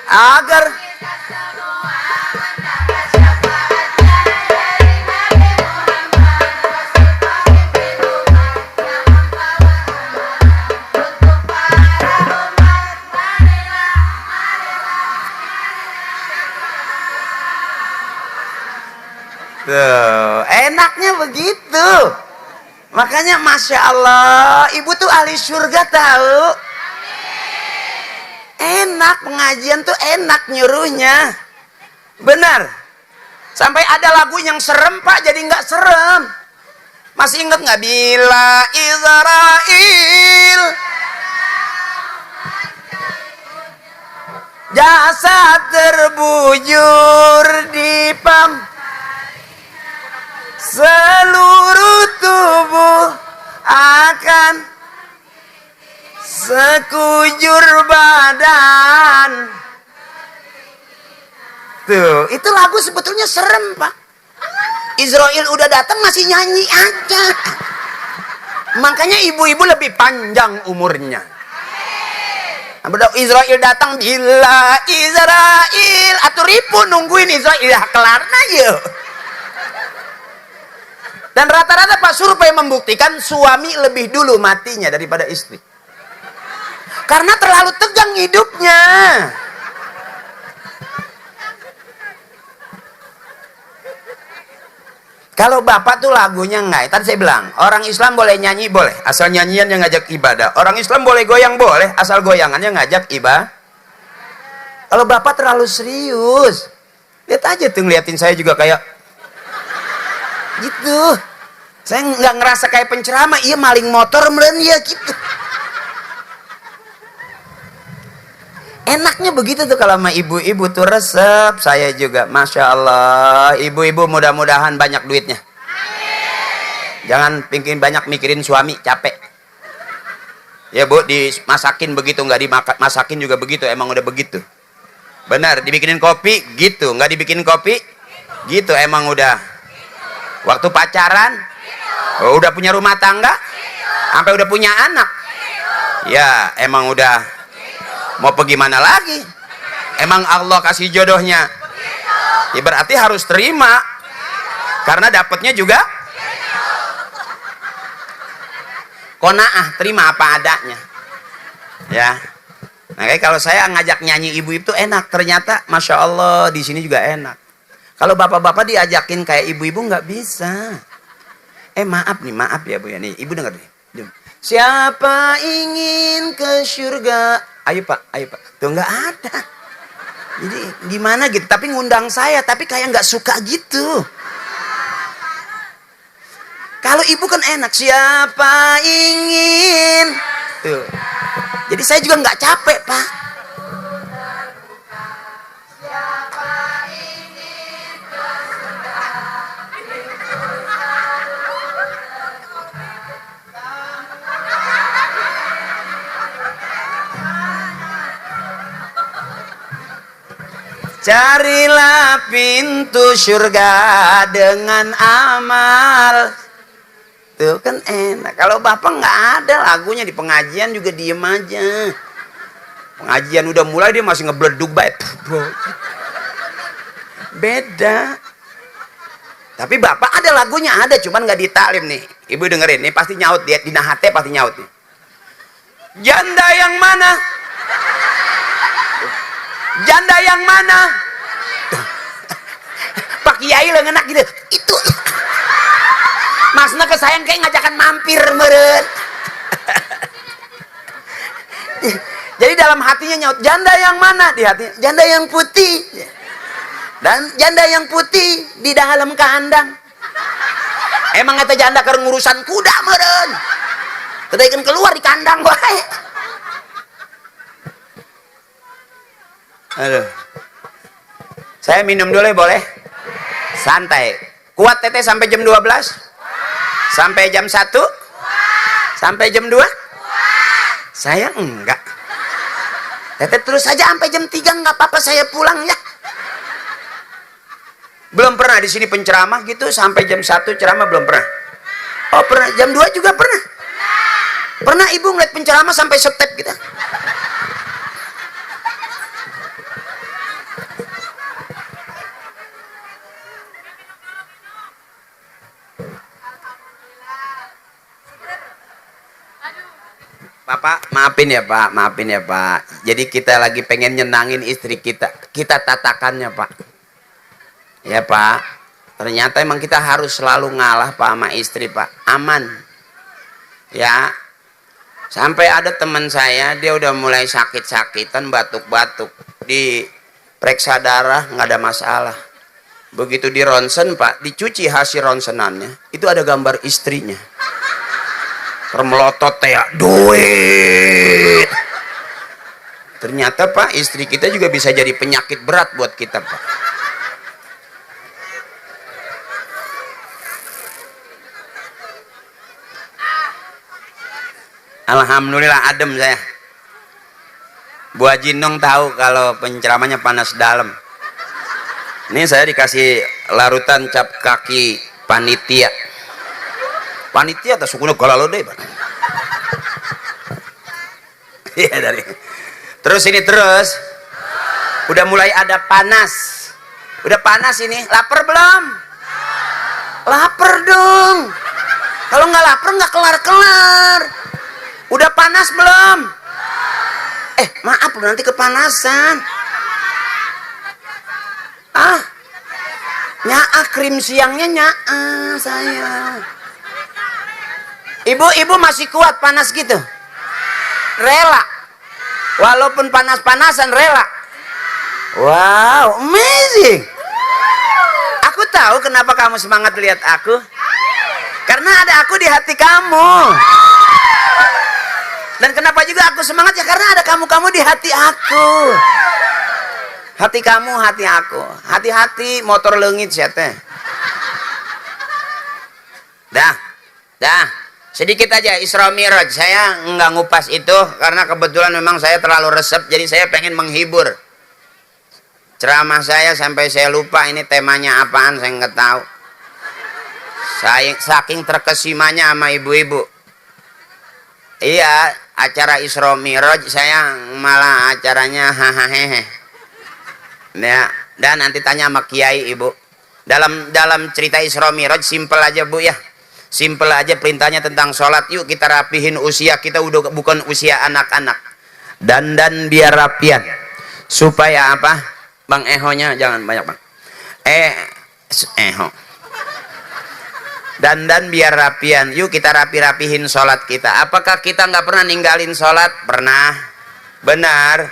Agar tuh, enaknya begitu. Makanya Masya Allah, Ibu tuh ahli surga tahu. Enak pengajian tuh enak nyuruhnya. Benar. Sampai ada lagu yang serem Pak jadi nggak serem. Masih ingat nggak? Bila Israel jasad terbujur di pam, seluruh tubuh akan sekujur badan. Tuh, itu lagu sebetulnya serem, Pak. Israel udah datang masih nyanyi aja. Makanya ibu-ibu lebih panjang umurnya. Israel datang, bila Israel atau ribu nungguin Israel ya kelar na yuk. Dan rata-rata Pak survei membuktikan suami lebih dulu matinya daripada istri. Karena terlalu tegang hidupnya. Kalau bapak tuh lagunya enggak. Tadi saya bilang, orang Islam boleh nyanyi, boleh. Asal nyanyian yang ngajak ibadah. Orang Islam boleh goyang, boleh. Asal goyangannya ngajak ibadah. Kalau bapak terlalu serius. Lihat aja tuh, ngeliatin saya juga kayak gitu. Saya nggak ngerasa kayak penceramah. Iya maling motor meren ya gitu. Enaknya begitu tuh kalau sama ibu-ibu tuh resep. Saya juga, Masya Allah. Ibu-ibu mudah-mudahan banyak duitnya. Jangan banyak mikirin suami, capek. Ya Bu, dimasakin begitu, nggak dimasakin juga begitu. Emang udah begitu. Benar, dibikinin kopi, gitu. Nggak dibikinin kopi, gitu. Emang udah. Waktu pacaran, udah punya rumah tangga, sampai udah punya anak. Ya, emang udah. Mau pergi mana lagi? Emang Allah kasih jodohnya. Ya berarti harus terima. Karena dapatnya juga qanaah, terima apa adanya. Ya. Nah, kayak kalau saya ngajak nyanyi ibu itu enak, ternyata Masya Allah di sini juga enak. Kalau bapak-bapak diajakin kayak ibu-ibu nggak bisa. Maaf ya Bu ya nih, ibu dengar nih. Siapa ingin ke surga? Ayo Pak. Tuh nggak ada. Jadi gimana gitu? Tapi ngundang saya, tapi kayak nggak suka gitu. Kalau ibu kan enak. Siapa ingin? Tuh. Jadi saya juga nggak capek Pak. Carilah pintu surga dengan amal. Tuh kan enak. Kalau bapak nggak ada lagunya di pengajian juga diem aja. Pengajian udah mulai dia masih ngebleduk baik. Beda. Tapi bapak ada lagunya, ada cuman nggak ditaklim nih. Ibu dengerin, nih pasti nyaut dia di nahate pasti nyaut nih. Janda yang mana? Janda yang mana? Pak Kiai lengenak gitu. Itu. Masna kesayang kayak ngajakan mampir meren. Jadi dalam hatinya nyaut, janda yang mana? Di hatinya, janda yang putih. Dan janda yang putih di dalam kandang. Emang kata janda keur ngurusan kuda meren. Tadi kan keluar di kandang wae. Aduh. Saya minum dulu boleh? Santai. Kuat teteh sampai jam 12? Sampai jam 1? Sampai jam 2? Saya enggak. Teteh terus saja sampai jam 3 enggak apa-apa, saya pulang ya. Belum pernah di sini penceramah gitu sampai jam 1 ceramah belum pernah. Oh, pernah jam 2 juga pernah. Pernah ibu ngeliat penceramah sampai step gitu. Bapak, maafin ya Pak. Jadi kita lagi pengen nyenangin istri kita. Kita tatakannya Pak. Ya Pak. Ternyata emang kita harus selalu ngalah Pak sama istri Pak. Aman. Ya. Sampai ada teman saya, dia udah mulai sakit-sakitan, batuk-batuk. Diperiksa darah, nggak ada masalah. Begitu di ronsen Pak, dicuci hasil ronsenannya. Itu ada gambar istrinya. Termelotot ya, duit. Ternyata Pak, istri kita juga bisa jadi penyakit berat buat kita Pak. Alhamdulillah adem saya. Bu Haji Nung tahu kalau penceramahnya panas dalam. Ini saya dikasih larutan cap kaki panitia. Panitia atau sukunya galalo deh, Pak. Iya dari. Terus ini terus. Udah mulai ada panas. Udah panas ini. Lapar belum? Lapar dong. Kalau nggak lapar nggak kelar-kelar. Udah panas belum? Maaf lu nanti kepanasan. Nyaa krim siangnya nyaa saya. Ibu masih kuat panas gitu? Rela? Walaupun panas-panasan rela? Wow, amazing. Aku tahu kenapa kamu semangat lihat aku. Karena ada aku di hati kamu. Dan kenapa juga aku semangat ya karena ada kamu-kamu di hati aku. Hati kamu, hati aku. Hati-hati motor leungit ya teh. Dah. Sedikit aja Isra Mi'raj. Saya nggak ngupas itu karena kebetulan memang saya terlalu resep. Jadi saya pengen menghibur. Ceramah saya sampai saya lupa ini temanya apaan, saya nggak tahu. Saya saking terkesimanya sama ibu-ibu. Iya, acara Isra Mi'raj saya malah acaranya hahaha. Ya, dan nanti tanya sama kiai ibu. Dalam cerita Isra Mi'raj simpel aja bu ya. Simpel aja perintahnya tentang sholat. Yuk kita rapihin usia kita udah bukan usia anak-anak. Dandan biar rapian. Supaya apa? Bang Ehonya jangan banyak bang. Eho. Dandan biar rapian. Yuk kita rapihin sholat kita. Apakah kita nggak pernah ninggalin sholat? Pernah. Benar.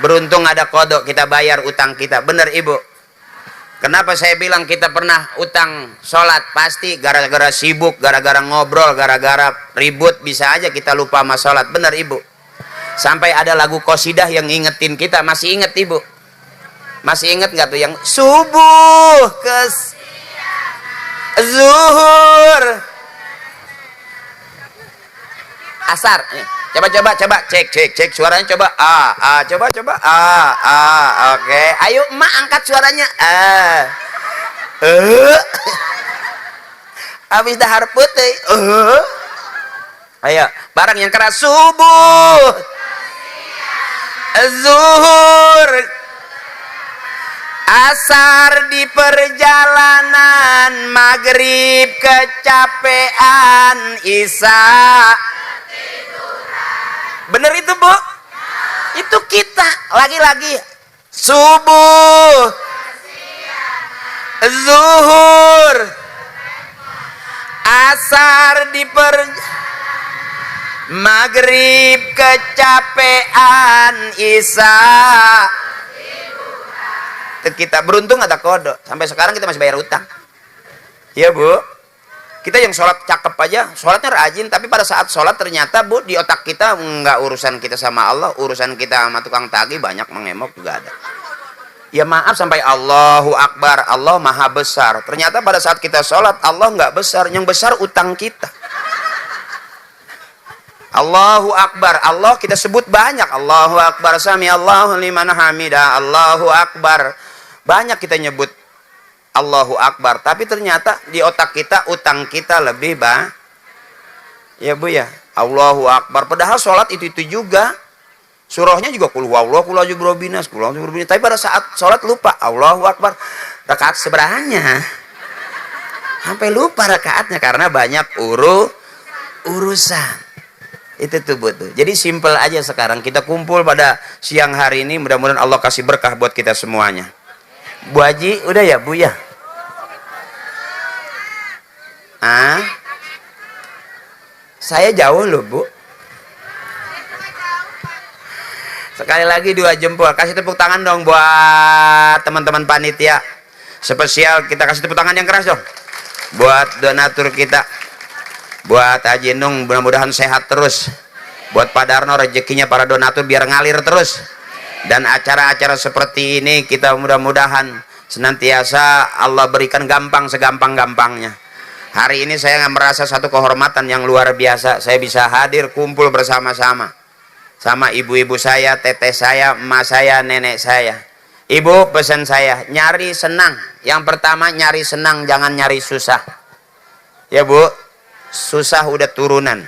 Beruntung ada kodok kita bayar utang kita. Benar ibu. Kenapa saya bilang kita pernah utang sholat? Pasti gara-gara sibuk, gara-gara ngobrol, gara-gara ribut bisa aja kita lupa sama sholat. Benar ibu. Sampai ada lagu qasidah yang ngingetin kita. Masih inget ibu? Masih inget nggak tuh yang subuh ke zuhur asar? Coba cek suaranya coba. Coba oke. Ayo emak angkat suaranya. Habis dahar putih. Ayo bareng yang keras. Subuh zuhur asar di perjalanan, maghrib kecapean, isya bener itu bu? Itu kita lagi-lagi subuh zuhur asar di maghrib kecapean, isya kita. Beruntung ada kodok. Sampai sekarang kita masih bayar utang. Iya bu. Kita yang sholat cakep aja, sholatnya rajin, tapi pada saat sholat ternyata bu di otak kita nggak urusan kita sama Allah, urusan kita sama tukang tagih banyak mengemok juga ada. Ya maaf sampai Allahu Akbar, Allah maha besar. Ternyata pada saat kita sholat Allah nggak besar, yang besar utang kita. Allahu Akbar, Allah kita sebut banyak. Allahu Akbar, sami Allahu liman hamidah, Allahu Akbar. Banyak kita nyebut Allahu Akbar, tapi ternyata di otak kita utang kita lebih ya bu ya. Allahu Akbar, padahal sholat itu juga surahnya juga qul huwallahu qul a'udzu birabbinas, tapi pada saat sholat lupa Allahu Akbar. Rakaat seberangnya sampai lupa rakaatnya karena banyak urusan. Itu tuh bu tuh. Jadi simple aja sekarang kita kumpul pada siang hari ini, mudah-mudahan Allah kasih berkah buat kita semuanya. Bu Haji udah ya bu ya? Saya jauh loh bu. Sekali lagi 2 jempol. Kasih tepuk tangan dong buat teman-teman panitia. Spesial kita kasih tepuk tangan yang keras dong buat donatur kita. Buat Haji Nung mudah-mudahan sehat terus. Buat Pak Darno rezekinya para donatur biar ngalir terus. Dan acara-acara seperti ini kita mudah-mudahan senantiasa Allah berikan gampang segampang-gampangnya. Hari ini saya merasa satu kehormatan yang luar biasa. Saya bisa hadir kumpul bersama-sama. sama ibu-ibu saya, teteh saya, emak saya, nenek saya. Ibu, pesan saya, nyari senang. Yang pertama nyari senang, jangan nyari susah. Ya Bu, susah udah turunan.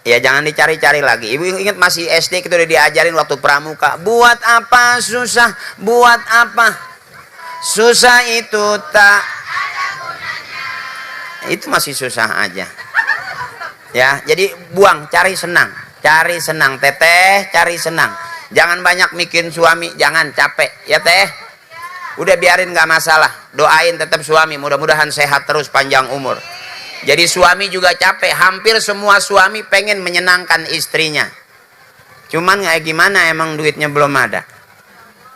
Ya jangan dicari-cari lagi. Ibu ingat masih SD kita udah diajarin waktu pramuka. Buat apa susah? Buat apa? Susah itu tak. Itu masih susah aja. Ya, jadi buang, cari senang. Cari senang, teteh, cari senang. Jangan banyak mikirin suami, jangan capek. Ya teh, udah biarin gak masalah. Doain tetap suami, mudah-mudahan sehat terus panjang umur. Jadi suami juga capek. Hampir semua suami pengen menyenangkan istrinya. Cuman kayak gimana, emang duitnya belum ada.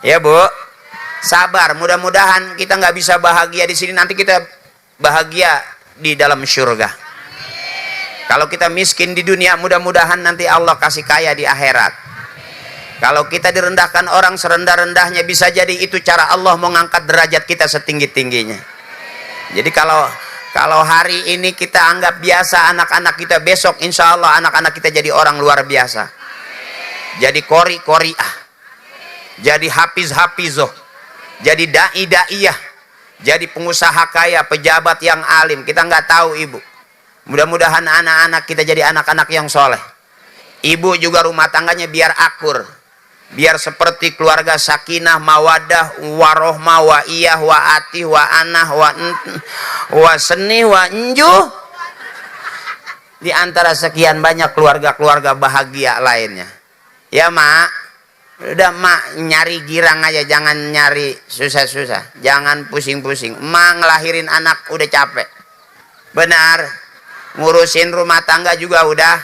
Ya Bu, sabar. Mudah-mudahan kita nggak bisa bahagia di sini, nanti kita bahagia di dalam surga. Kalau kita miskin di dunia, mudah-mudahan nanti Allah kasih kaya di akhirat. Kalau kita direndahkan orang serendah-rendahnya, bisa jadi itu cara Allah mengangkat derajat kita setinggi-tingginya. Jadi kalau hari ini kita anggap biasa anak-anak kita, besok insya Allah anak-anak kita jadi orang luar biasa. Jadi qori-qoriah, jadi hafiz-hafizoh, jadi da'i-da'iyah, jadi pengusaha kaya, pejabat yang alim. Kita nggak tahu Ibu. Mudah-mudahan anak-anak kita jadi anak-anak yang soleh. Ibu juga rumah tangganya biar akur, biar seperti keluarga sakinah, mawadah, warohmah, wa iyah, wa atih, wa anah, wa seni, wa enjuh. Di antara sekian banyak keluarga-keluarga bahagia lainnya. Ya Mak, udah Mak nyari girang aja, jangan nyari susah-susah, jangan pusing-pusing. Mak ngelahirin anak udah capek. Benar. Ngurusin rumah tangga juga udah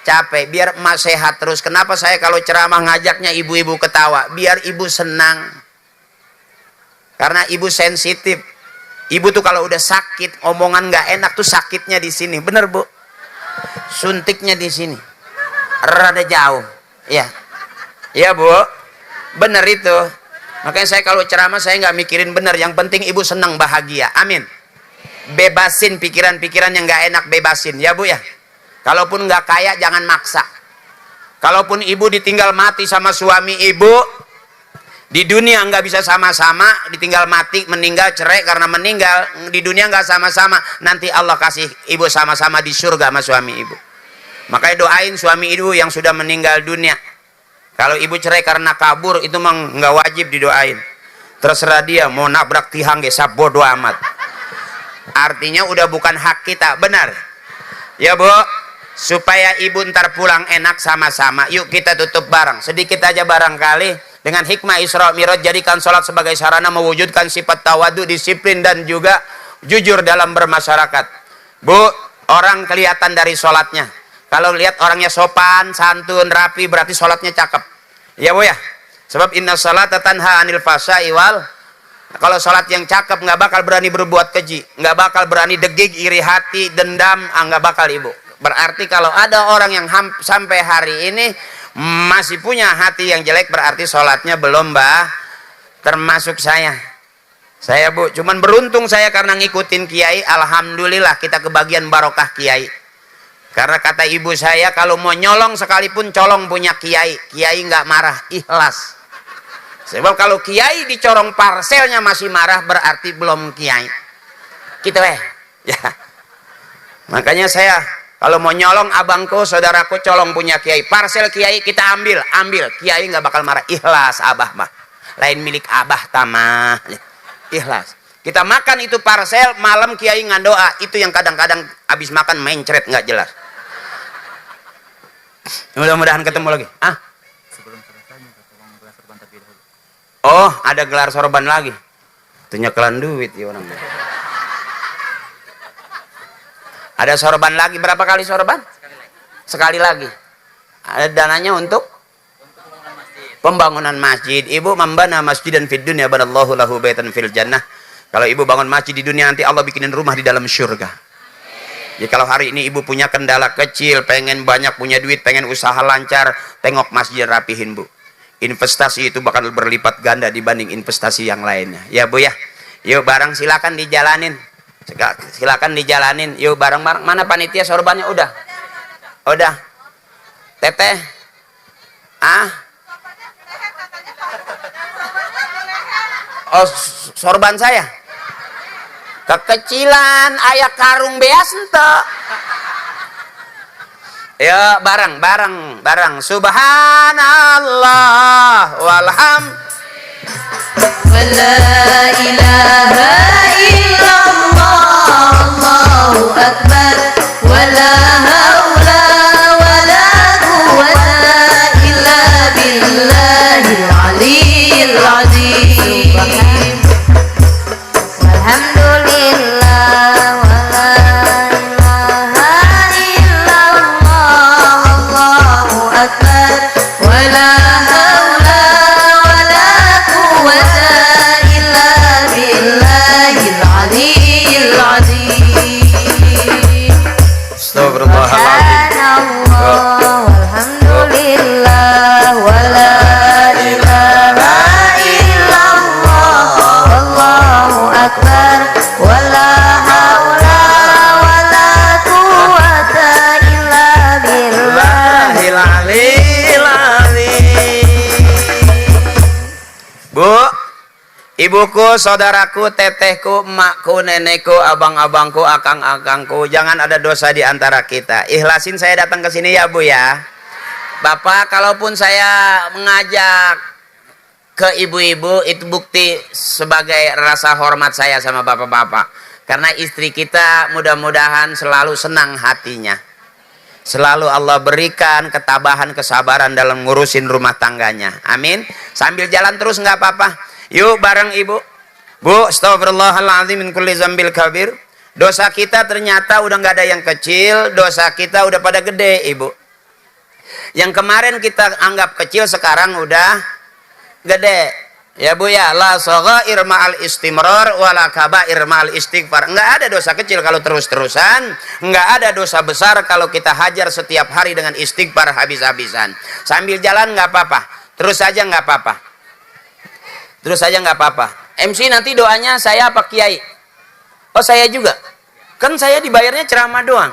capek. Biar emak sehat terus. Kenapa saya kalau ceramah ngajaknya ibu-ibu ketawa? Biar ibu senang. Karena ibu sensitif. Ibu tuh kalau udah sakit, omongan nggak enak tuh sakitnya di sini. Bener Bu? Suntiknya di sini. Rada jauh. Ya. Ya Bu. Bener itu. Makanya saya kalau ceramah saya nggak mikirin bener. Yang penting ibu senang, bahagia. Amin. Bebasin pikiran-pikiran yang nggak enak, bebasin ya Bu ya. Kalaupun nggak kaya jangan maksa. Kalaupun ibu ditinggal mati sama suami ibu, di dunia nggak bisa sama-sama, ditinggal mati, meninggal, cerai karena meninggal, di dunia nggak sama-sama, nanti Allah kasih ibu sama-sama di surga sama suami ibu. Makanya doain suami ibu yang sudah meninggal dunia. Kalau ibu cerai karena kabur, itu mah nggak wajib didoain. Terserah dia mau nabrak tihang, gesap bodoh amat. Artinya udah bukan hak kita, benar ya Bu. Supaya ibu ntar pulang enak sama-sama, yuk kita tutup bareng sedikit aja barangkali. Dengan hikmah Isra Mi'raj, jadikan sholat sebagai sarana mewujudkan sifat tawadu, disiplin dan juga jujur dalam bermasyarakat. Bu, orang kelihatan dari sholatnya. Kalau lihat orangnya sopan, santun, rapi, berarti sholatnya cakep ya Bu ya. Sebab inna sholata tanha anil fahsya'i wal. Kalau sholat yang cakep nggak bakal berani berbuat keji, nggak bakal berani degig, iri hati, dendam, nggak bakal Ibu. Berarti kalau ada orang yang sampai hari ini masih punya hati yang jelek, berarti sholatnya belum termasuk saya Bu. Cuman beruntung saya karena ngikutin kiai, alhamdulillah kita kebagian barokah kiai. Karena kata ibu saya, kalau mau nyolong sekalipun colong punya kiai, kiai nggak marah, ikhlas. Sebab kalau kiai dicorong parselnya masih marah, berarti belum kiai. Gitu ya. Makanya saya kalau mau nyolong abangku, saudaraku colong punya kiai, parsel kiai kita ambil. Kiai nggak bakal marah, ikhlas abah mah. Lain milik abah tamah. Ikhlas. Kita makan itu parsel, malam kiai ngandoa, itu yang kadang-kadang habis makan mencret nggak jelas. Mudah-mudahan ketemu lagi. Oh, ada gelar sorban lagi. Ternyata kelan duit ya orang. Ada sorban lagi, berapa kali sorban? Sekali lagi. Ada dananya untuk pembangunan masjid. Ibu membana masjidan fid dunya banallahu lahu baitan fil jannah. Kalau ibu bangun masjid di dunia, nanti Allah bikinin rumah di dalam surga. Jadi kalau hari ini ibu punya kendala kecil, pengen banyak punya duit, pengen usaha lancar, tengok masjid rapihin Bu. Investasi itu bakal berlipat ganda dibanding investasi yang lainnya ya Bu ya. Yuk barang silakan dijalanin, silakan dijalanin. Yuk bareng-bareng. Mana panitia sorbannya? Udah Teteh, ah, oh sorban saya, kekecilan, ayah karung beas ente. Ya bareng. Subhanallah walhamdulillah. ولا إله إلا الله الله أكبر ولا حول ولا قوة إلا بالله العلي العظيم والحمد لله ولا إله إلا الله الله أكبر ولا حول ولا قوة إلا بالله العلي العظيم Astagfirullahaladzim. سبحان الله والحمد لله ولا إله إلا الله والله أكبر ولا حول ولا قوة إلا بالله Bu, ibuku, saudaraku, tetehku, emakku, nenekku, abang-abangku, akang-akangku, jangan ada dosa di antara kita. Ikhlasin saya datang ke sini ya Bu ya. Bapak, kalaupun saya mengajak ke ibu-ibu, itu bukti sebagai rasa hormat saya sama bapak-bapak. Karena istri kita mudah-mudahan selalu senang hatinya. Selalu Allah berikan ketabahan, kesabaran dalam ngurusin rumah tangganya. Amin. Sambil jalan terus nggak apa-apa. Yuk bareng ibu. Bu, astagfirullahaladzim min kulli zambil kabir. Dosa kita ternyata udah nggak ada yang kecil. Dosa kita udah pada gede ibu. Yang kemarin kita anggap kecil sekarang udah gede. Ya Bu ya, la saghair ma'al istimrar wala kabair ma'al istighfar. Enggak ada dosa kecil kalau terus-terusan, enggak ada dosa besar kalau kita hajar setiap hari dengan istighfar habis-habisan. Sambil jalan enggak apa-apa. Terus saja enggak apa-apa. Terus saja enggak apa-apa. MC nanti doanya saya apa Kiai? Oh, saya juga. Kan saya dibayarnya ceramah doang.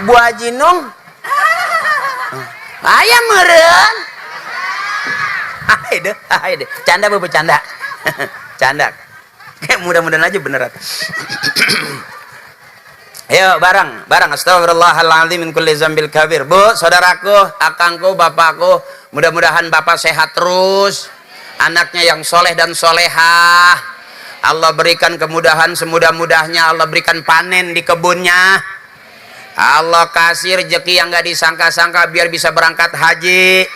Bu Haji Nung. Ayah meren. Hai deh, canda Bu, bercanda. Canda. Mudah-mudahan aja beneran. Ayo bareng. Astagfirullahaladzim min kulli zambil kabir. Bu, saudaraku, akangku, bapakku, mudah-mudahan bapak sehat terus. Anaknya yang soleh dan solehah. Allah berikan kemudahan semudah-mudahnya. Allah berikan panen di kebunnya. Allah kasih rezeki yang gak disangka-sangka biar bisa berangkat haji,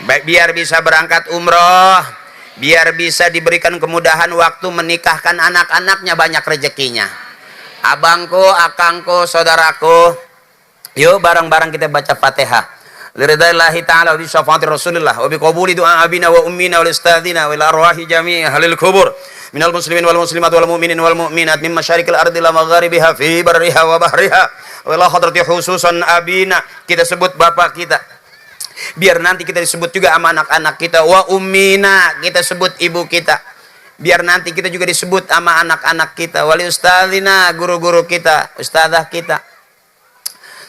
biar bisa berangkat umroh, biar bisa diberikan kemudahan waktu menikahkan anak-anaknya, banyak rezekinya. Abangku, akangku, saudaraku, yuk bareng-bareng kita baca Fatihah. Liridaillahi ta'ala wa bi syafaati Rasulillah wa bi qabuli du'a abina wa ummina wal istadina wal arwahi jami'i ahlil kubur minal muslimin wal muslimat wal mu'minin wal mu'minat min masyarikil ardi la magharibiha fi barriha wa bahriha wa ila hadrati khususan abina. Kita sebut bapak kita, biar nanti kita disebut juga sama anak-anak kita. Wa ummina, kita sebut ibu kita, biar nanti kita juga disebut sama anak-anak kita. Wali ustadzina, guru-guru kita, ustadzah kita,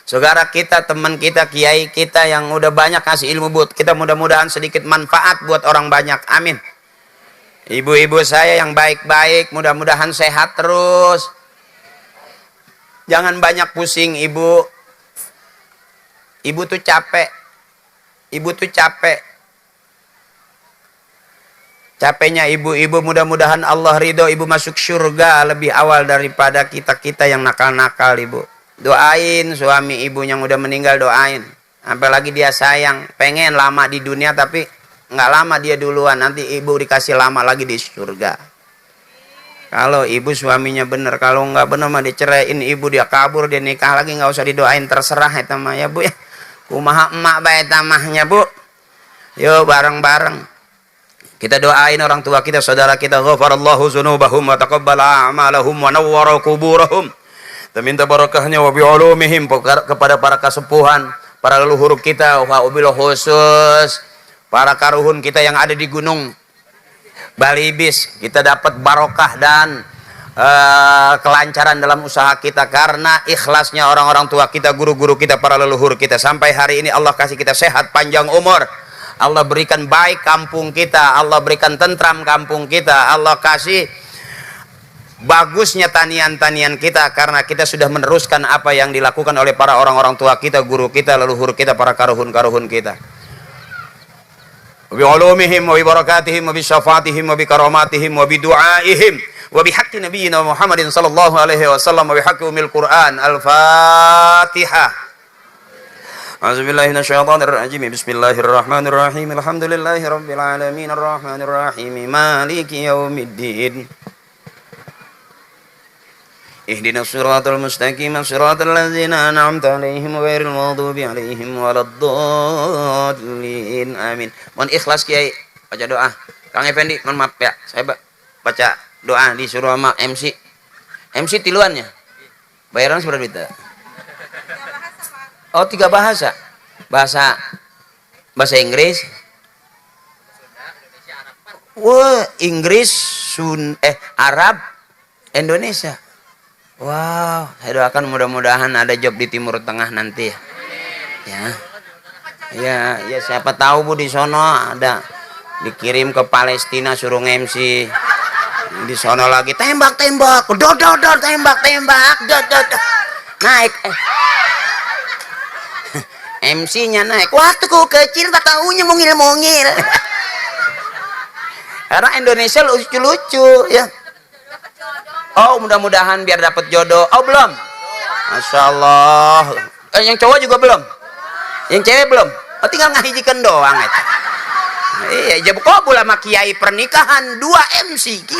saudara kita, teman kita, kiai kita yang udah banyak kasih ilmu buat kita, mudah-mudahan sedikit manfaat buat orang banyak. Amin. Ibu-ibu saya yang baik-baik, mudah-mudahan sehat terus. Jangan banyak pusing ibu. Ibu tuh capek. Ibu tuh capek. Capeknya ibu-ibu, mudah-mudahan Allah ridho ibu masuk surga lebih awal daripada kita-kita yang nakal-nakal ibu. Doain suami ibu yang udah meninggal, doain. Apalagi dia sayang, pengen lama di dunia tapi nggak lama dia duluan. Nanti ibu dikasih lama lagi di surga. Kalau ibu suaminya bener, kalau nggak bener mah diceraiin ibu, dia kabur, dia nikah lagi, nggak usah didoain, terserah ya mah ya Bu ya. Kumaha emak bae tamahnya Bu. Yuk bareng-bareng kita doain orang tua kita, saudara kita. Ghafarallahu dzunubahum wa taqabbala a'malahum wa nawwara quburahum. Kita minta barakahnya wa bi'ulumihim kepada para kasepuhan, para leluhur kita, wa ubil khusus para karuhun kita yang ada di gunung Balibis. Kita dapat barokah dan kelancaran dalam usaha kita karena ikhlasnya orang-orang tua kita, guru-guru kita, para leluhur kita. Sampai hari ini Allah kasih kita sehat, panjang umur, Allah berikan baik kampung kita, Allah berikan tentram kampung kita, Allah kasih bagusnya tanian-tanian kita karena kita sudah meneruskan apa yang dilakukan oleh para orang-orang tua kita, guru kita, leluhur kita, para karuhun-karuhun kita. Wa bi ulumihim wa bi barakatihim wa bi syafaatihim wa bi karamatihim wa bi du'aihim wa bi haqqi nabiyyina Muhammadin sallallahu alaihi wasallam wa bi haqqi umil Qur'an. Al-Fatihah. A'udzubillahi minasyaitonir rajim. Bismillahirrahmanirrahim. Alhamdulillahi rabbil alamin arrahmanir rahim maliki yaumiddin. Ihdinas siratal mustaqim siratal ladzina an'amta 'alaihim ghairil maghdubi 'alaihim waladdallin. Amin. Mohon ikhlas Kiai baca doa. Kang Effendi, mohon maaf ya. Saya baca doa disuruh sama MC. MC tiluannya. Bayaran seberapa duit? Oh, 3 bahasa. Bahasa Inggris. Wah, Inggris, Arab, Indonesia. Wow, saya doakan mudah-mudahan ada job di Timur Tengah nanti ya. Ya, siapa tahu Bu di sono ada dikirim ke Palestina suruh MC. Di sono lagi tembak-tembak, dodor tembak-tembak, dodor. Naik. MC-nya naik. Waktu ku kecil tak tahunya mungil-mungil. Karena Indonesia lucu-lucu ya. Oh, mudah-mudahan biar dapat jodoh. Oh, belum. Masya Allah. Yang cowok juga belum. Yang cewek belum. Oh, tinggal ngahijikan doang itu. Iya, jabuk kabul sama kiai pernikahan 2 MC gitu.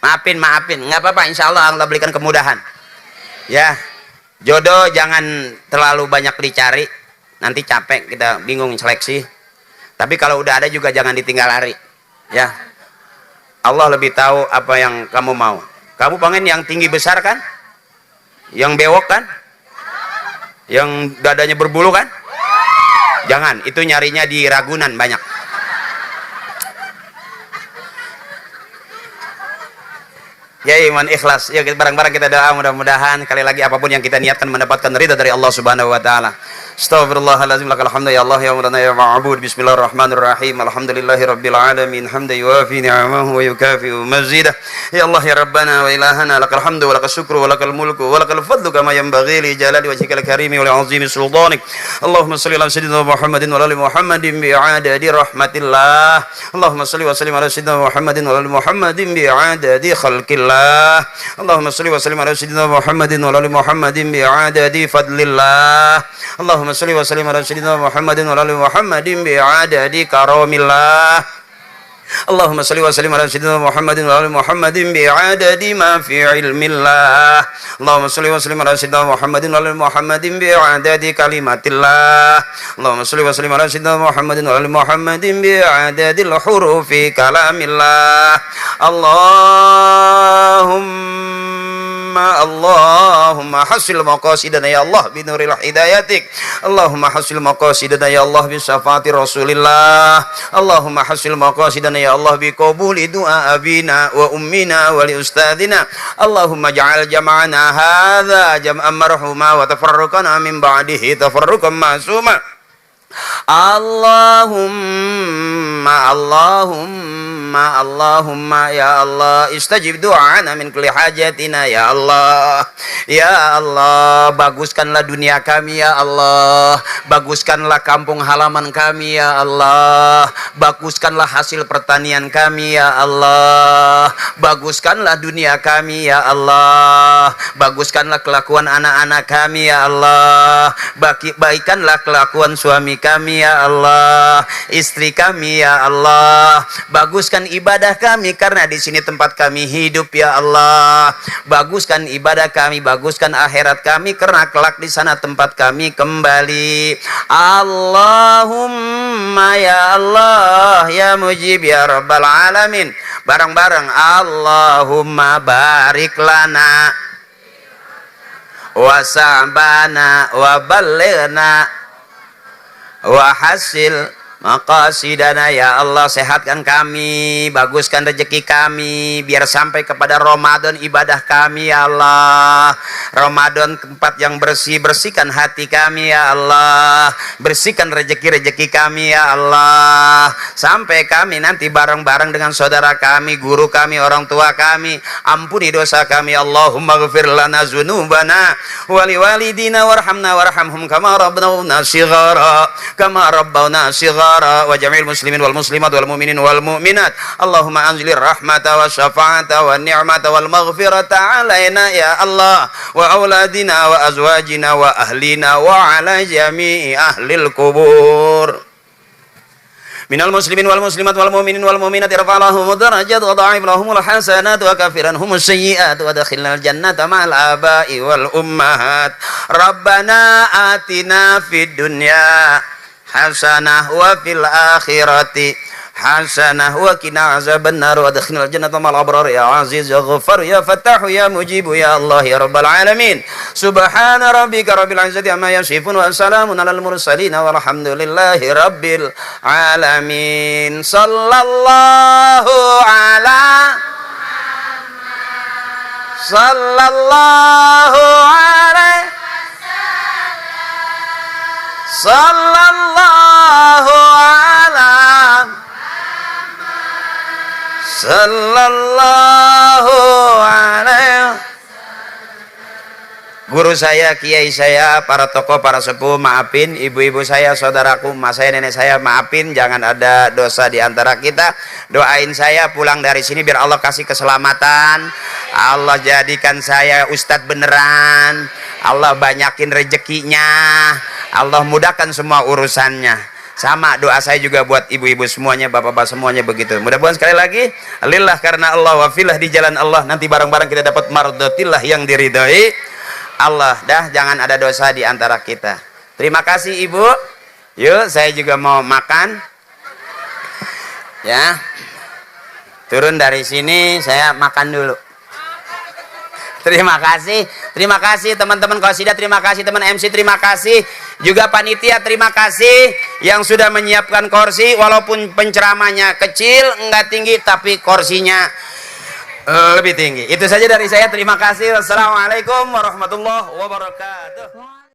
maafin, nggak apa-apa. Insya Allah Allah berikan kemudahan. Ya, jodoh jangan terlalu banyak dicari. Nanti capek, kita bingung seleksi. Tapi kalau udah ada juga jangan ditinggal lari. Ya. Allah lebih tahu apa yang kamu mau. Kamu pengen yang tinggi besar kan? Yang bewok kan? Yang dadanya berbulu kan? Jangan, itu nyarinya di Ragunan banyak. Ya, iman ikhlas. Ya, bareng-bareng kita doa mudah-mudahan kali lagi apapun yang kita niatkan mendapatkan ridha dari Allah Subhanahu wa taala. Astaghfirullahalazim lakal hamdu ya Allah ya Maulana ya Ma'bud. Bismillahirrahmanirrahim. Alhamdulillahirabbil alamin. Hamdan yuwafi ni'amahu wa yukafi'u mazidah. Ya Allah ya Rabbana wa ilahana lakal hamdu wa lakal syukru wa lakal mulku wa lakal fadlu kama yanbaghi li jalali wajhikal karimi wa li 'azimi sultanik. Allahumma shalli ala sayyidina Muhammadin wa ala ali Muhammadin bi'adadi rahmatillah. Allahumma shalli wa sallim ala sayyidina Muhammadin wa ala ali Muhammadin bi'adadi khalqillah. Allahumma shalli wa sallim ala sayyidina Muhammadin wa ala ali Muhammadin bi'adadi fadlillah. Allahumma shalli wa sallim ala sayyidina Muhammadin wa ala ali Muhammadin bi'adadi karamillah. Allahumma shalli wa sallim ala sayyidina Muhammadin wa ala ali Muhammadin bi'adadi ma fi ilmillah. Allahumma shalli wa sallim ala sayyidina Muhammadin wa ala ali Muhammadin bi'adadi kalimatillah. Allahumma shalli wa sallim ala sayyidina Muhammadin wa ala ali Muhammadin bi'adadi hurufi kalamillah. Allahumma hasil maqasidana ya Allah binuril hidayatik. Allahumma hasil maqasidana ya Allah bi syafaati Rasulillah. Allahumma hasil maqasidana ya Allah bi qabuli du'a abina wa ummina wa li ustadina. Allahumma ja'al jam'ana hadza jam'an marhuma wa tafarruqana min ba'dihi tafarruqan ma'suma. Allahumma ya Allah istajib du'ana min kulli hajatina ya Allah. Ya Allah, baguskanlah dunia kami ya Allah. Baguskanlah kampung halaman kami ya Allah. Baguskanlah hasil pertanian kami ya Allah. Baguskanlah dunia kami ya Allah. Baguskanlah kelakuan anak-anak kami ya Allah. Baikkanlah kelakuan suami kami ya Allah, istri kami ya Allah. Baguskan ibadah kami karena di sini tempat kami hidup ya Allah. Baguskan ibadah kami, baguskan akhirat kami karena kelak di sana tempat kami kembali. Allahumma ya Allah ya mujib ya rabbal alamin. Bareng-bareng Allahumma barik lana wa sa'bana wa ballighna wa hasil maqasidana. Ya Allah, sehatkan kami, baguskan rezeki kami biar sampai kepada Ramadan ibadah kami ya Allah. Ramadan tempat yang bersih, bersihkan hati kami ya Allah, bersihkan rezeki-rezeki kami ya Allah, sampai kami nanti bareng-bareng dengan saudara kami, guru kami, orang tua kami. Ampuni dosa kami Allahumma ghfir lana dzunubana wa liwalidina warhamna warhamhum kama rabbawna shighara kama rabbawna shighara wa jami'il muslimin wal muslimat wal mu'minin wal mu'minat. Allahumma anzilir rahmata wa syafa'ata wa ni'mata wal maghfirata alaina ya Allah wa auladina wa azwajina wa ahlina wa ala jami'i ahlil kubur minal muslimin wal muslimat wal mu'minin wal mu'minat irfa'lahum darajat wa dha'if lahumul hasanat wa kafiranhumus sayyi'at wa adkhilnal jannata ma'al aba'i wal ummahat. Rabbana atina fid dunya hasanah wa fil akhirati hasanah wa qina azabannar wa adkhilnal jannata ma'al abrar ya aziz ya ghaffar ya fattah ya mujib ya Allah ya rabbal alamin. Subhana rabbika rabbil izzati amma yasifun wa salamun alal mursalin walhamdulillahi rabbil alamin. Sallallahu ala sallallahu alaihi sallallahu ala sallallahu alaihi. Guru saya, kiai saya, para tokoh, para sepuh, maafin ibu-ibu saya, saudaraku, mas saya, nenek saya, maafin, jangan ada dosa di antara kita. Doain saya pulang dari sini biar Allah kasih keselamatan, Allah jadikan saya ustadz beneran, Allah banyakin rezekinya, Allah mudahkan semua urusannya. Sama doa saya juga buat ibu-ibu semuanya, bapak-bapak semuanya begitu. Mudah-mudahan sekali lagi lillah karena Allah, wafilah di jalan Allah, nanti bareng-bareng kita dapat mardotillah yang diridhoi Allah. Dah jangan ada dosa di antara kita. Terima kasih ibu. Yuk saya juga mau makan ya. Turun dari sini saya makan dulu. Terima kasih teman-teman qasidah, terima kasih teman MC, terima kasih juga panitia, terima kasih yang sudah menyiapkan kursi, walaupun penceramahnya kecil, enggak tinggi, tapi kursinya lebih tinggi. Itu saja dari saya, terima kasih. Wassalamualaikum warahmatullahi wabarakatuh.